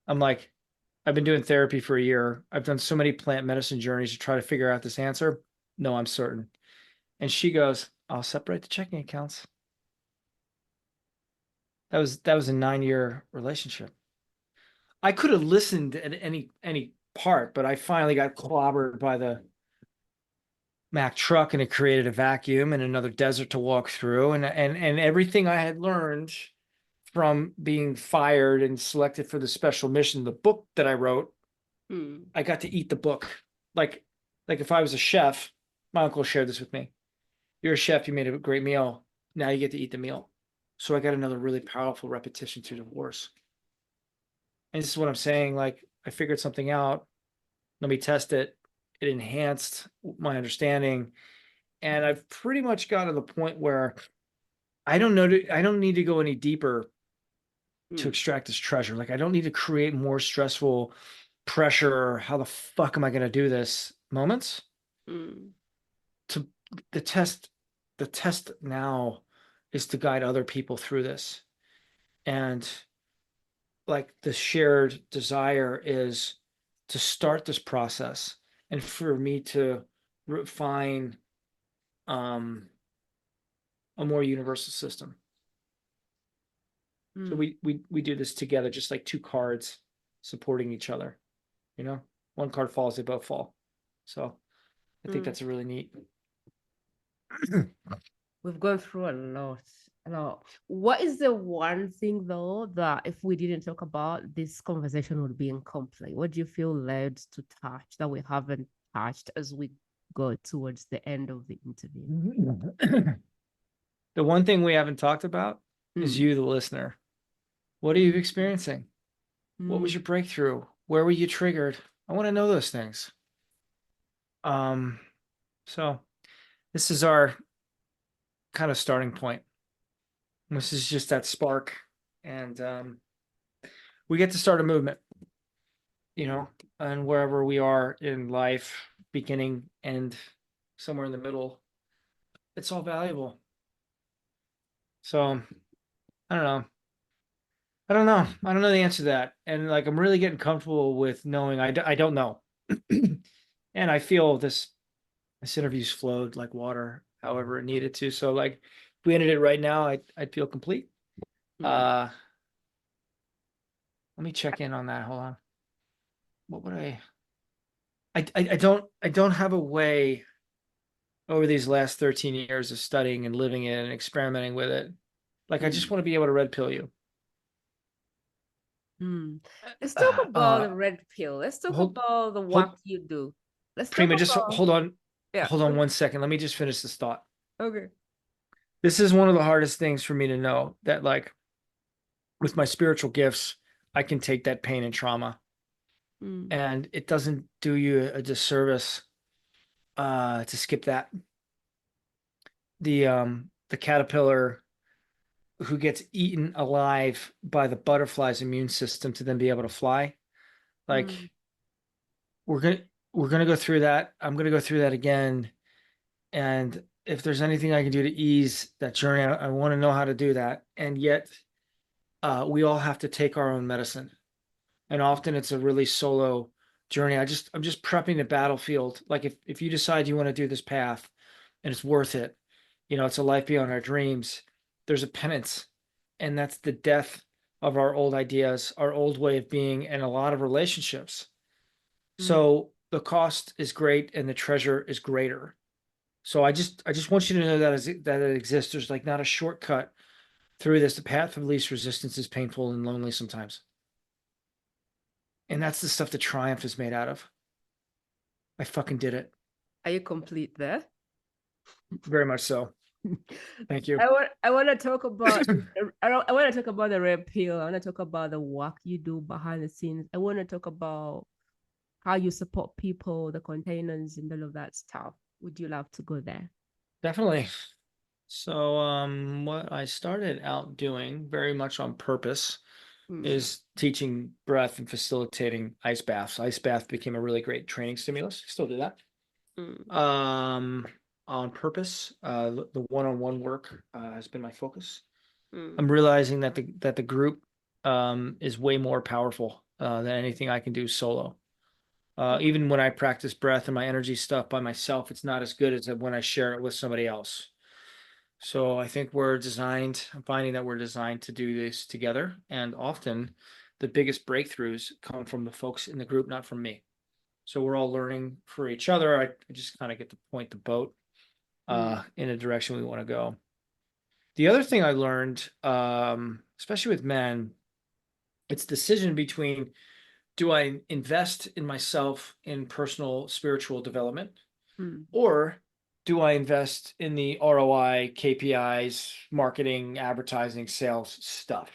I'm like, I've been doing therapy for a year. I've done so many plant medicine journeys to try to figure out this answer. No, I'm certain. And she goes, "I'll separate the checking accounts." That was a 9-year relationship. I could have listened at any part, but I finally got clobbered by the Mack truck, and it created a vacuum and another desert to walk through, and everything I had learned from being fired and selected for the special mission, the book that I wrote, Mm. I got to eat the book. Like like if I was a chef, my uncle shared this with me. You're a chef, you made a great meal. Now you get to eat the meal. So I got another really powerful repetition to divorce. And this is what I'm saying. Like I figured something out. Let me test it. It enhanced my understanding. And I've pretty much got to the point where I don't know. I don't need to go any deeper to Mm, extract this treasure. Like I don't need to create more stressful pressure. How the fuck am I going to do this? Moments mm, to the test. The test now is to guide other people through this, and like the shared desire is to start this process and for me to refine um, a more universal system. So mm, we do this together, just like two cards supporting each other. You know, one card falls, they both fall. So I think mm. that's a really neat. We've gone through a lot. A lot. What is the one thing though that if we didn't talk about, this conversation would be incomplete? What do you feel led to touch that we haven't touched as we go towards the end of the interview? The one thing we haven't talked about is Mm, you, the listener. What are you mm, experiencing? What was mm, your breakthrough? Where were you triggered? I want to know those things. Um, so this is our kind of starting point. This is just that spark, and we get to start a movement, you know, and wherever we are in life, beginning, end, somewhere in the middle, it's all valuable. So I don't know. I don't know. I don't know the answer to that, and like I'm really getting comfortable with knowing I don't know, and I feel this interview's flowed like water, however it needed to. So like, if we ended it right now, I'd feel complete. mm. Uh, Let me check in on that. Hold on. What would I don't have a way over these last 13 years of studying and living it and experimenting with it. Like I just Mm, want to be able to red pill you. mm. Let's talk about Uh the red pill. Let's talk hold about the work hold you do. Let's talk Prima, just about, yeah. hold on 1 second. Let me just finish this thought. Okay. This is one of the hardest things for me to know that like with my spiritual gifts, I can take that pain and trauma Mm, and it doesn't do you a disservice to skip that. The caterpillar who gets eaten alive by the butterfly's immune system to then be able to fly. Like mm, we're gonna we're gonna go through that. I'm gonna go through that again. And if there's anything I can do to ease that journey, I want to know how to do that. And yet, we all have to take our own medicine. And often it's a really solo journey. I'm just prepping the battlefield. Like if you decide you want to do this path and it's worth it, you know, it's a life beyond our dreams. There's a penance, and that's the death of our old ideas, our old way of being, and a lot of relationships. mm. So the cost is great and the treasure is greater. So I just want you to know that that it exists. There's like not a shortcut through this. The path of least resistance is painful and lonely sometimes. And that's the stuff that triumph is made out of. I fucking did it. Are you complete there? Very much so. Thank you. I want to talk about I want to talk about the red pill. I want to talk about the work you do behind the scenes. I want to talk about how you support people, the containers, and all of that stuff. Would you love to go there? Definitely. So, what I started out doing very much on purpose Mm, is teaching breath and facilitating ice baths. Ice bath became a really great training stimulus. Still do that. mm, Um, on purpose, the one-on-one work has been my focus. mm, I'm realizing that the group is way more powerful than anything I can do solo. Even when I practice breath and my energy stuff by myself, it's not as good as when I share it with somebody else. So I think I'm finding that we're designed to do this together. And often the biggest breakthroughs come from the folks in the group, not from me. So we're all learning for each other. I just kind of get to point the boat mm, in a direction we want to go. The other thing I learned, especially with men, it's decision between do I invest in myself in personal spiritual development, mm, or do I invest in the ROI, KPIs, marketing, advertising, sales stuff?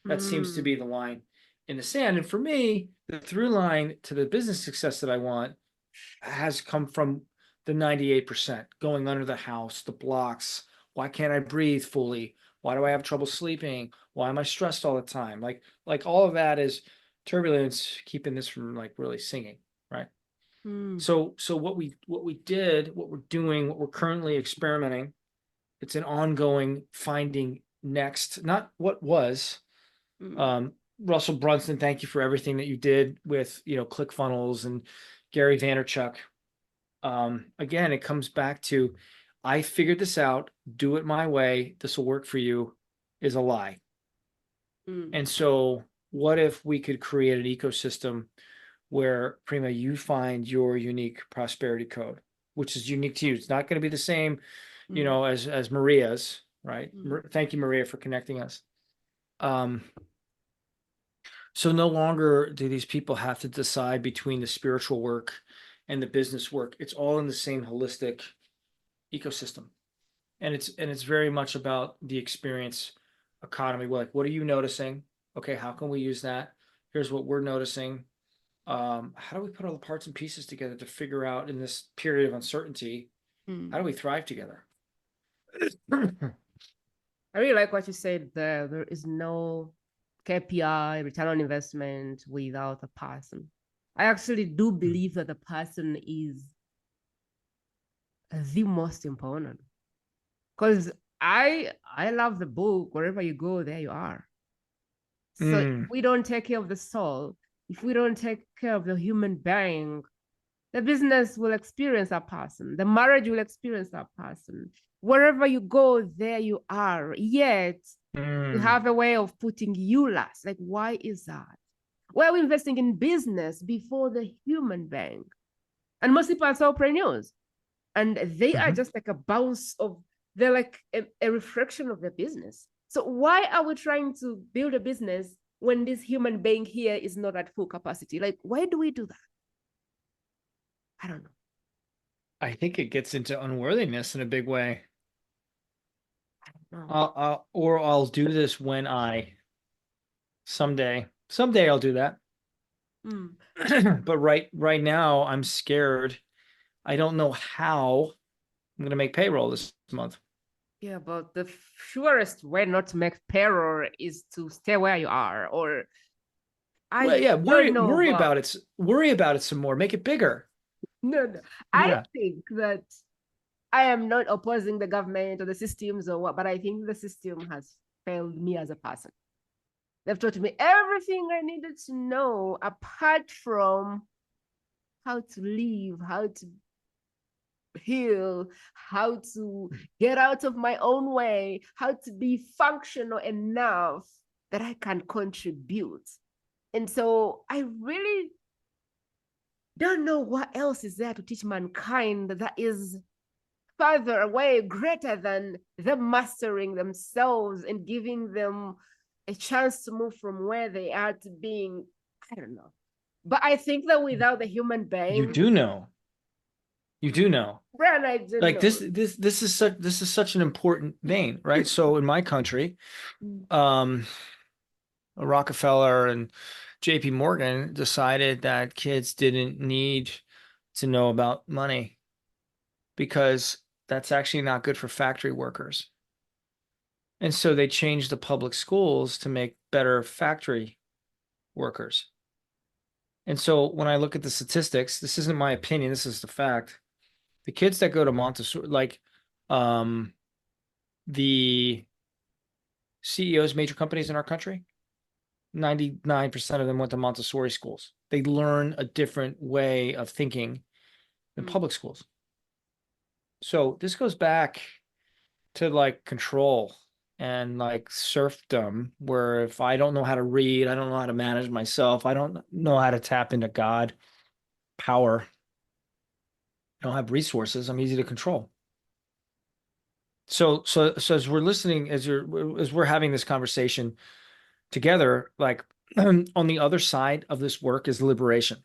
That seems to mm, be the line in the sand. And for me, the through line to the business success that I want has come from the 98% going under the house, the blocks. Why can't I breathe fully? Why do I have trouble sleeping? Why am I stressed all the time? Like all of that is turbulence keeping this from like really singing, right? Mm. So what we did, what we're doing, what we're currently experimenting, it's an ongoing finding next, not what was. Mm. Um, Russell Brunson, thank you for everything that you did with, ClickFunnels and Gary Vaynerchuk. Again, it comes back to, I figured this out, do it my way, this will work for you, is a lie. Mm. And so what if we could create an ecosystem where, Prima, you find your unique prosperity code, which is unique to you. It's not going to be the same, Mm. as Maria's, right? Mm. Thank you, Maria, for connecting us. Um, so no longer do these people have to decide between the spiritual work and the business work. It's all in the same holistic ecosystem. And it's very much about the experience economy. Well, like, what are you noticing? Okay, how can we use that? Here's what we're noticing. How do we put all the parts and pieces together to figure out in this period of uncertainty, how do Mm. we thrive together? I really like what you said there. There is no KPI, return on investment, without a person. I actually do believe that the person is the most important. Because I love the book. Wherever you go, there you are. So if Mm, we don't take care of the soul, if we don't take care of the human being, the business will experience a person. The marriage will experience a person. Wherever you go, there you are. Yet we mm, have a way of putting you last. Like, why is that? Why are we investing in business before the human being? And most people are solopreneurs, and they are mhm. just like a bounce of, they're like a reflection of the business. So why are we trying to build a business when this human being here is not at full capacity? Like, why do we do that? I don't know. I think it gets into unworthiness in a big way. No. Or I'll do this when someday I'll do that. Mm. But right now I'm scared. I don't know how I'm gonna make payroll this month. Yeah, but the surest way not to make payroll is to stay where you are. Or Well, I yeah, don't worry know, worry but about it. Worry about it some more. Make it bigger. no, no. I Yeah. think that I am not opposing the government or the systems or what, but I think the system has failed me as a person. They've taught me everything I needed to know apart from how to live, how to heal, how to get out of my own way, how to be functional enough that I can contribute. And so I really don't know what else is there to teach mankind that is further away, greater than them mastering themselves and giving them a chance to move from where they are to being, I don't know. But I think that without the human You being, do know. You do know. Brian, I don't Like know. this is such an important vein, right? So in my country, um, Rockefeller and JP Morgan decided that kids didn't need to know about money because that's actually not good for factory workers. And so they changed the public schools to make better factory workers. And so when I look at the statistics, this isn't my opinion, this is the fact. The kids that go to Montessori, like um, the CEOs, major companies in our country, 99% of them went to Montessori schools. They learn a different way of thinking than Mm. public schools. So this goes back to like control and like serfdom, where if I don't know how to read, I don't know how to manage myself, I don't know how to tap into God power, I don't have resources, I'm easy to control. So as we're listening, as we're having this conversation together, like on the other side of this work is liberation.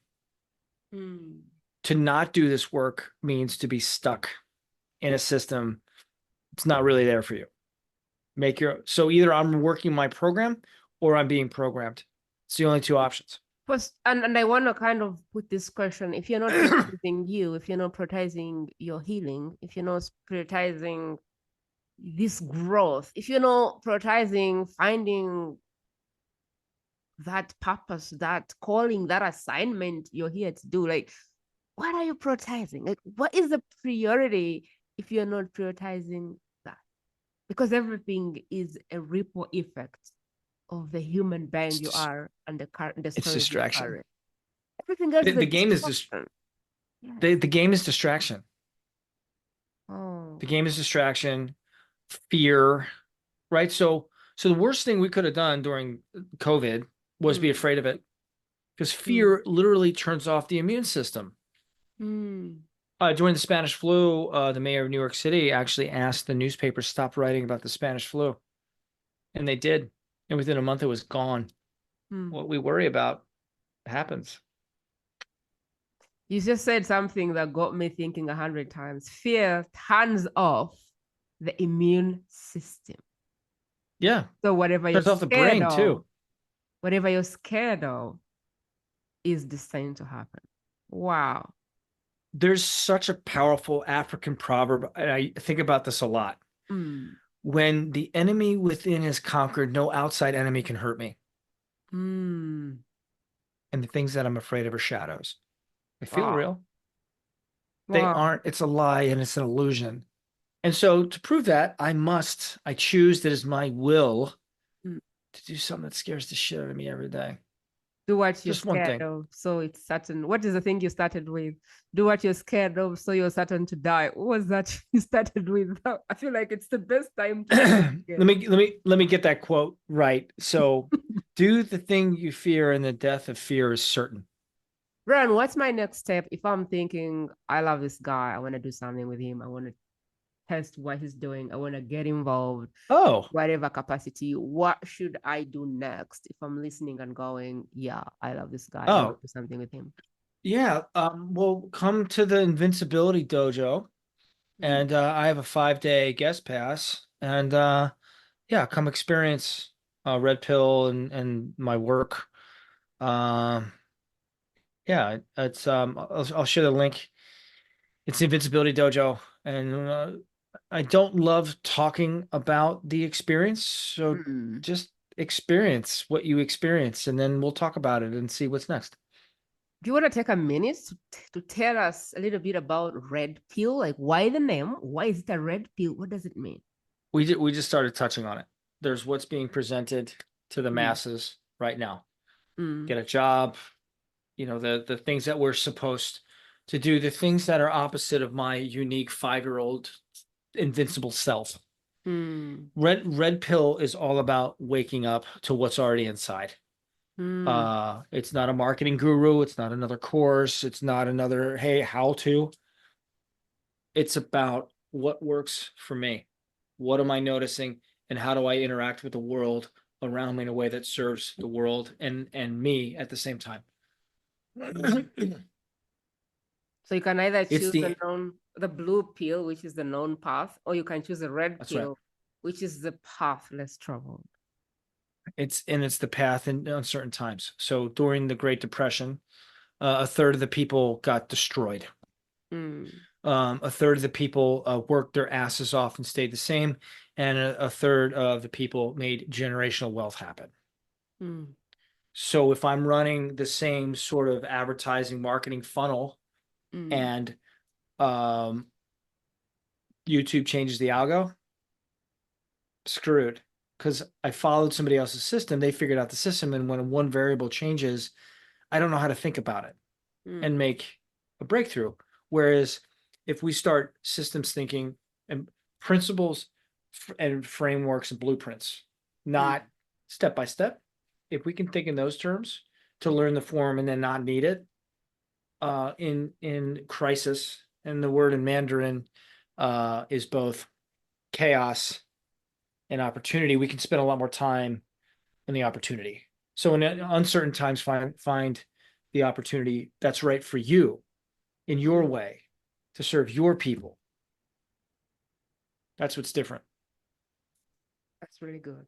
Mm. To not do this work means to be stuck in a system. It's not really there for you. So either I'm working my program or I'm being programmed. It's the only two options. First, and I want to kind of put this question: if you're not prioritizing you, if you're not prioritizing your healing, if you're not prioritizing this growth, if you're not prioritizing finding that purpose, that calling, that assignment you're here to do, like, what are you prioritizing? Like, what is the priority if you're not prioritizing that? Because everything is a ripple effect of the human being you It's, are and the it's stories you distraction. carry. Everything else is a The game is just distraction. Yes. the game is distraction. Oh. The game is distraction, fear, right? So the worst thing we could have done during COVID was be Mm. afraid of it because Mm. fear literally turns off the immune system. Mm. During the Spanish flu, the mayor of New York City actually asked the newspapers to stop writing about the Spanish flu, and they did. And within a month, it was gone. Mm. What we worry about happens. You just said something that got me thinking 100 times. Fear turns off the immune system. Yeah, So turns off the brain too. whatever you're scared of is destined to happen. Wow. There's such a powerful African proverb, and I think about this a lot. Mm. When the enemy within is conquered, no outside enemy can hurt me. Mm. And the things that I'm afraid of are shadows. They feel Wow. real. They Wow. aren't. It's a lie and it's an illusion. And so to prove that, I choose that is my will Mm. to do something that scares the shit out of me every day. Do what you're Just one scared thing. of. So it's certain. What is the thing you started with? Do what you're scared of. So you're certain to die. What was that you started with? I feel like it's the best time to say it let again. me let me let me get that quote right. So do the thing you fear, and the death of fear is certain. Brian, what's my next step? If I'm thinking, I love this guy, I want to do something with him, I want to test what he's doing, I want to get involved, Oh, whatever capacity, what should I do next? If I'm listening and going, yeah, I love this guy, I want oh, to do something with him. yeah. Well, come to the Invincibility Dojo, Mm. and I have a 5-day guest pass, and yeah, come experience Red Pill and my work. Um, yeah, it's I'll share the link. It's the Invincibility Dojo, and I don't love talking about the experience, so Mm. just experience what you experience, and then we'll talk about it and see what's next. Do you want to take a minute to tell us a little bit about red pill? Like, why the name? Why is it a red pill? What does it mean? We just started touching on it. There's what's being presented to the Mm. masses right now. Mm. Get a job, the things that we're supposed to do, the things that are opposite of my unique 5-year-old invincible self. Mm. Red pill is all about waking up to what's already inside. Mm. It's not a marketing guru, it's not another course, it's not another, hey, how to. It's about what works for me. What am I noticing, and how do I interact with the world around me in a way that serves the world and me at the same time? So you can either It's choose the blue pill, which is the known path, or you can choose the red that's right. pill, which is the path less traveled. It's the path in uncertain times. So during the Great Depression, a third of the people got destroyed. Mm. A third of the people worked their asses off and stayed the same, and a third of the people made generational wealth happen. Mm. So if I'm running the same sort of advertising marketing funnel Mm. and um, YouTube changes the algo, screwed. Because I followed somebody else's system, they figured out the system, and when one variable changes, I don't know how to think about it and Mm. make a breakthrough. Whereas if we start systems thinking and principles and frameworks and blueprints, Mm. not step by step, if we can think in those terms to learn the form and then not need it in crisis, and the word in Mandarin is both chaos and opportunity, we can spend a lot more time in the opportunity. So in uncertain times, find the opportunity that's right for you in your way to serve your people. That's what's different. That's really good.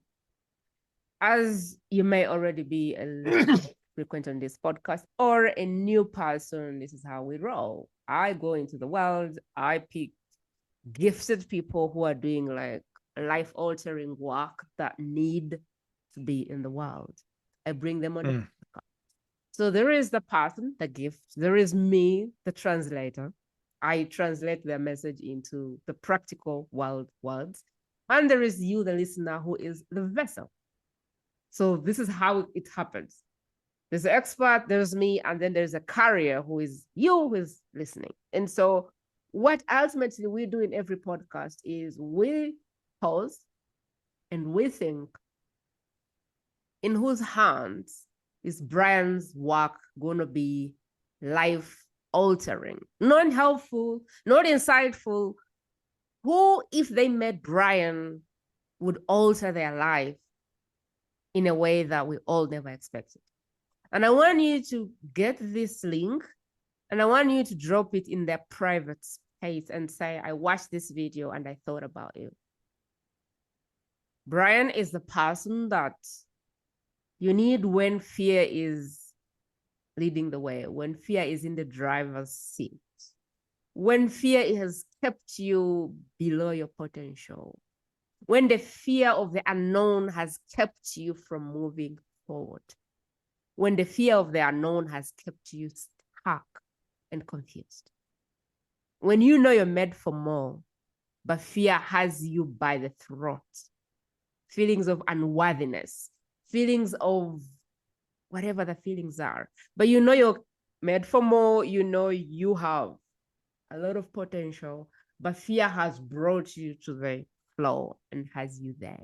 As you may already be a listener frequent on this podcast or a new person, this is how we roll. I go into the world, I pick gifted people who are doing like life-altering work that need to be in the world. I bring them on the podcast. So there is the person, the gift. There is me, the translator. I translate their message into the practical world words. And there is you, the listener, who is the vessel. So this is how it happens. There's the expert, there's me, and then there's a carrier who is you who is listening. And so what ultimately we do in every podcast is we pause and we think, in whose hands is Brian's work going to be life altering, not helpful, not insightful? Who, if they met Brian, would alter their life in a way that we all never expected? And I want you to get this link and I want you to drop it in their private space and say, I watched this video and I thought about you. Brian is the person that you need when fear is leading the way, when fear is in the driver's seat, when fear has kept you below your potential, when the fear of the unknown has kept you from moving forward, when the fear of the unknown has kept you stuck and confused, when you know you're made for more, but fear has you by the throat, feelings of unworthiness, feelings of whatever the feelings are, but you know you're made for more, you know you have a lot of potential, but fear has brought you to the floor and has you there.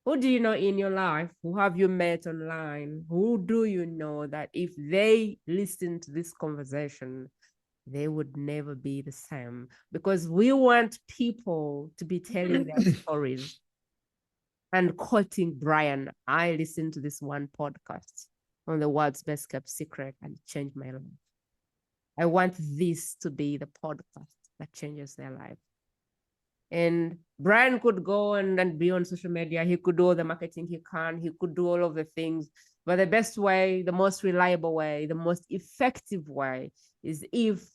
Who do you know in your life? Who have you met online? Who do you know that if they listen to this conversation, they would never be the same? Because we want people to be telling their stories and quoting Brian. I listened to this one podcast on the world's best kept secret and it changed my life. I want this to be the podcast that changes their life. And Brian could go and be on social media. He could do all the marketing he can. He could do all of the things. But the best way, the most reliable way, the most effective way is if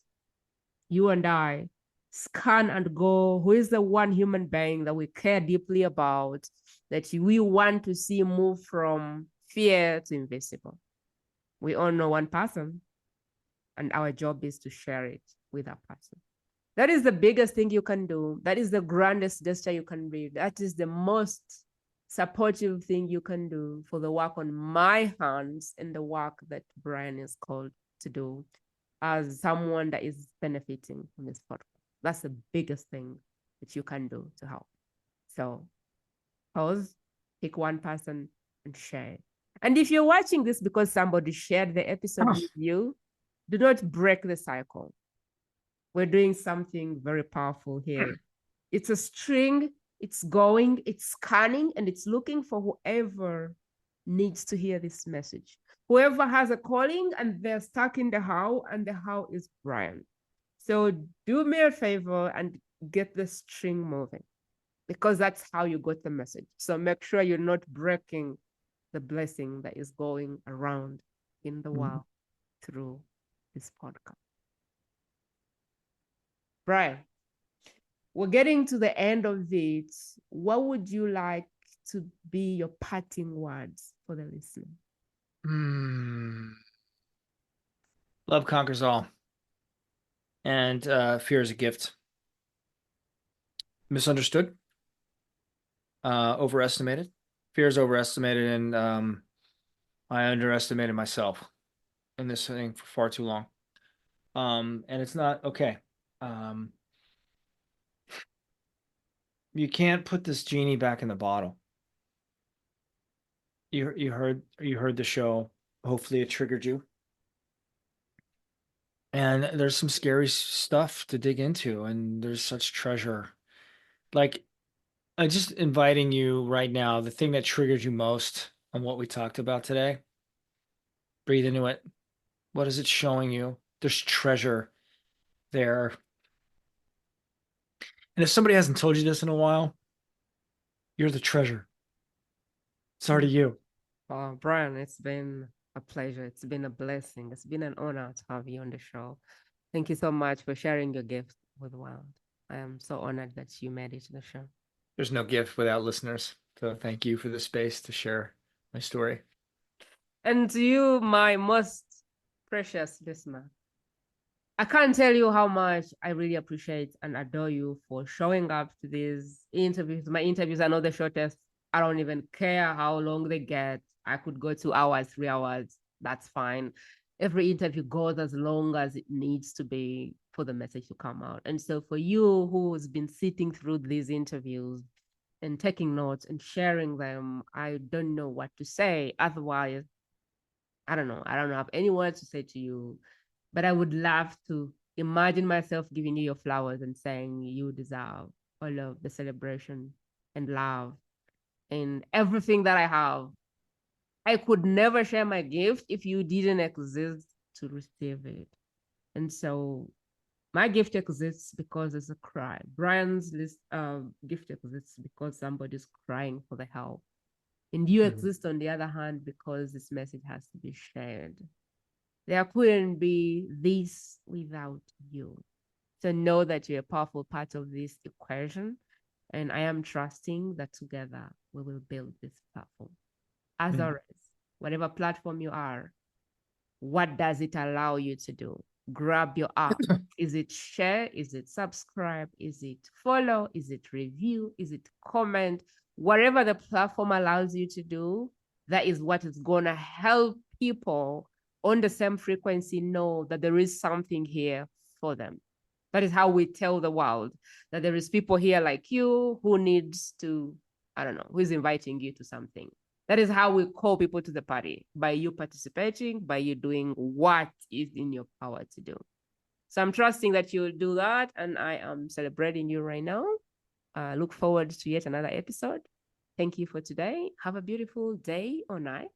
you and I scan and go, who is the one human being that we care deeply about, that we want to see move from fear to invisible? We all know one person, and our job is to share it with that person. That is the biggest thing you can do. That is the grandest gesture you can be. That is the most supportive thing you can do for the work on my hands and the work that Brian is called to do as someone that is benefiting from this podcast. That's the biggest thing that you can do to help. So pause, pick one person and share it. And if you're watching this because somebody shared the episode with you, do not break the cycle. We're doing something very powerful here. It's a string, it's going, it's scanning, and it's looking for whoever needs to hear this message. Whoever has a calling and they're stuck in the how, and the how is Brian. So do me a favor and get the string moving, because that's how you got the message. So make sure you're not breaking the blessing that is going around in the world through this podcast. Brian, we're getting to the end of it. What would you like to be your parting words for the listener? Love conquers all. And fear is a gift. Misunderstood. Overestimated. Fear is overestimated, and I underestimated myself in this thing for far too long. And it's not okay. You can't put this genie back in the bottle. You heard the show. Hopefully it triggered you. And there's some scary stuff to dig into, and there's such treasure. Like, I'm just inviting you right now, the thing that triggered you most on what we talked about today. Breathe into it. What is it showing you? There's treasure there. And if somebody hasn't told you this in a while, you're the treasure. Sorry to you. Brian, it's been a pleasure. It's been a blessing. It's been an honor to have you on the show. Thank you so much for sharing your gift with the world. I am so honored that you made it to the show. there's no gift without listeners. So thank you for the space to share my story. And to you, my most precious listener, I can't tell you how much I really appreciate and adore you for showing up to these interviews. My interviews are not the shortest. I don't even care how long they get. I could go 2 hours, 3 hours. That's fine. Every interview goes as long as it needs to be for the message to come out. And so for you who's been sitting through these interviews and taking notes and sharing them, I don't know what to say. Otherwise, I don't know. I don't have any words to say to you, but I would love to imagine myself giving you your flowers and saying you deserve all of the celebration and love and everything that I have. I could never share my gift if you didn't exist to receive it. And so my gift exists because it's a cry. Brian's gift exists because somebody's crying for the help. And you exist, on the other hand, because this message has to be shared. There couldn't be this without you. So know that you're a powerful part of this equation. And I am trusting that together we will build this platform. As always, whatever platform you are, what does it allow you to do? Grab your app. Is it share? Is it subscribe? Is it follow? Is it review? Is it comment? Whatever the platform allows you to do, that is what is going to help people on the same frequency know that there is something here for them. That is how we tell the world that there is people here like you who needs to, I don't know, who is inviting you to something. That is how we call people to the party, by you participating, by you doing what is in your power to do. So I'm trusting that you'll do that, and I am celebrating you right now. Look forward to yet another episode. Thank you for today. Have a beautiful day or night,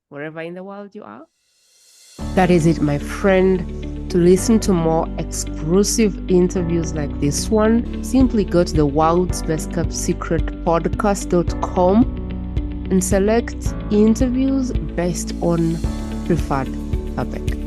wherever in the world you are. That is it, my friend. To listen to more exclusive interviews like this one, simply go to the world's best kept secret podcast.com and select interviews based on preferred topic.